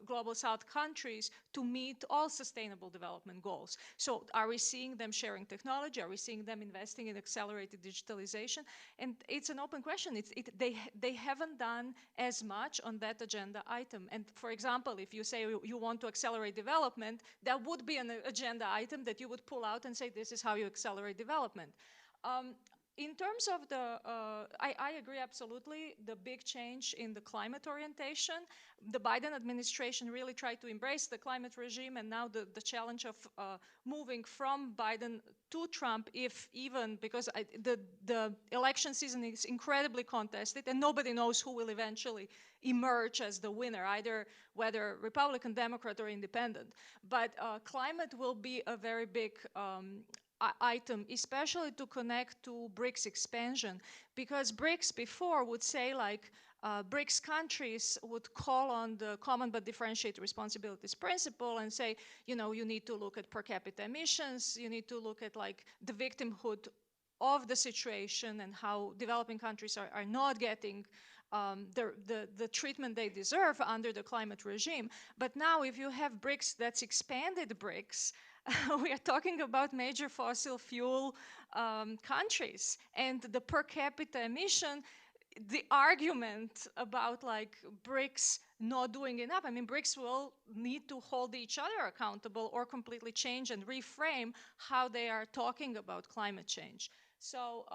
Global South countries to meet all sustainable development goals. So are we seeing them sharing technology? Are we seeing them investing in accelerated digitalization? And it's an open question. They haven't done as much on that agenda item. And for example, if you say you want to accelerate development, that would be an agenda item that you would pull out and say, this is how you accelerate development. In terms of the, I agree absolutely, the big change in the climate orientation. The Biden administration really tried to embrace the climate regime, and now the challenge of moving from Biden to Trump, if even, because the election season is incredibly contested, and nobody knows who will eventually emerge as the winner, either whether Republican, Democrat, or independent. But climate will be a very big item, especially to connect to BRICS expansion, because BRICS before would say like, BRICS countries would call on the common but differentiated responsibilities principle and say, you know, you need to look at per capita emissions, you need to look at like the victimhood of the situation and how developing countries are not getting the treatment they deserve under the climate regime. But now if you have BRICS that's expanded BRICS, we are talking about major fossil fuel countries, and the per capita emission, the argument about like BRICS not doing enough. I mean, BRICS will need to hold each other accountable or completely change and reframe how they are talking about climate change. So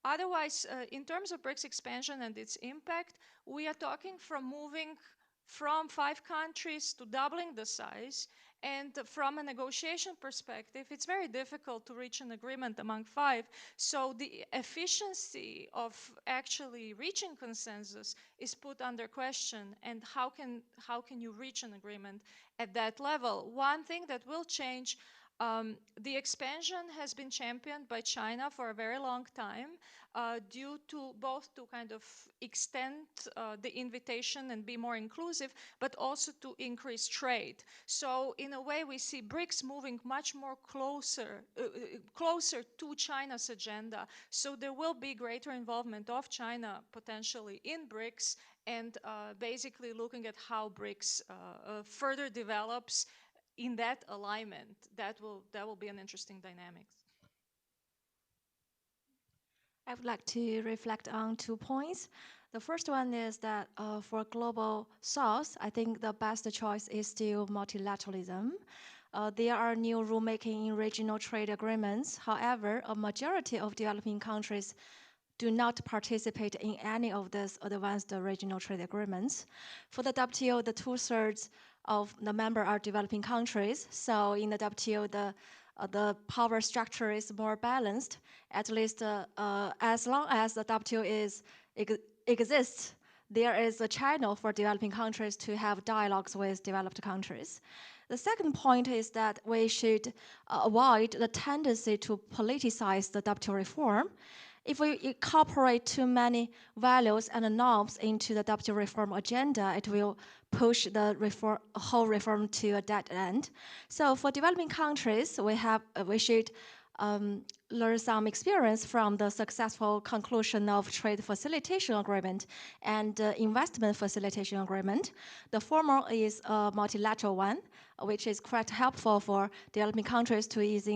otherwise, in terms of BRICS expansion and its impact, we are talking from moving from 5 countries to doubling the size. And from a negotiation perspective, it's very difficult to reach an agreement among 5. So the efficiency of actually reaching consensus is put under question. And how can you reach an agreement at that level? One thing that will change, the expansion has been championed by China for a very long time, due to both to kind of extend the invitation and be more inclusive, but also to increase trade. So in a way, we see BRICS moving much more closer to China's agenda. So there will be greater involvement of China potentially in BRICS, and basically looking at how BRICS further develops in that alignment. That will be an interesting dynamic. I would like to reflect on 2 points. The first one is that for global south, I think the best choice is still multilateralism. There are new rulemaking in regional trade agreements. However, a majority of developing countries do not participate in any of these advanced regional trade agreements. For the WTO, the 2/3 of the members are developing countries. So in the WTO, the power structure is more balanced, at least as long as the WTO exists, there is a channel for developing countries to have dialogues with developed countries. The second point is that we should avoid the tendency to politicize the WTO reform. If we incorporate too many values and norms into the WTO reform agenda, it will push the whole reform to a dead end. So for developing countries, we should learn some experience from the successful conclusion of trade facilitation agreement and investment facilitation agreement. The former is a multilateral one, which is quite helpful for developing countries to ease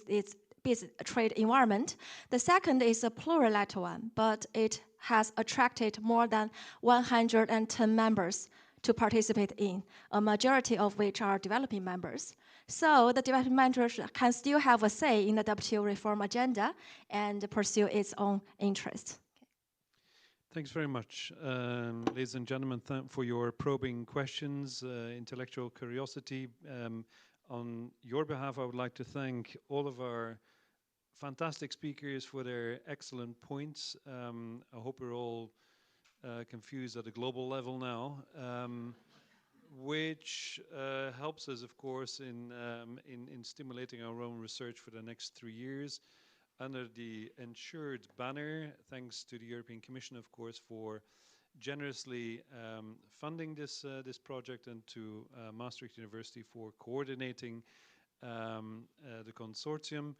its business trade environment. The second is a plurilateral one, but it has attracted more than 110 members to participate in, a majority of which are developing members. So the developing members can still have a say in the WTO reform agenda and pursue its own interests. Thanks very much. Ladies and gentlemen, for your probing questions, intellectual curiosity. On your behalf, I would like to thank all of our fantastic speakers for their excellent points. I hope we're all confused at a global level now, which helps us, of course, in stimulating our own research for the next 3 years under the Ensured banner. Thanks to the European Commission, of course, for generously funding this project, and to Maastricht University for coordinating the consortium.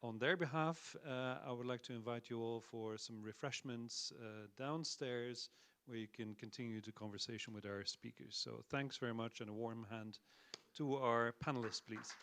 On their behalf, I would like to invite you all for some refreshments downstairs, where you can continue the conversation with our speakers. So thanks very much, and a warm hand to our panelists, please.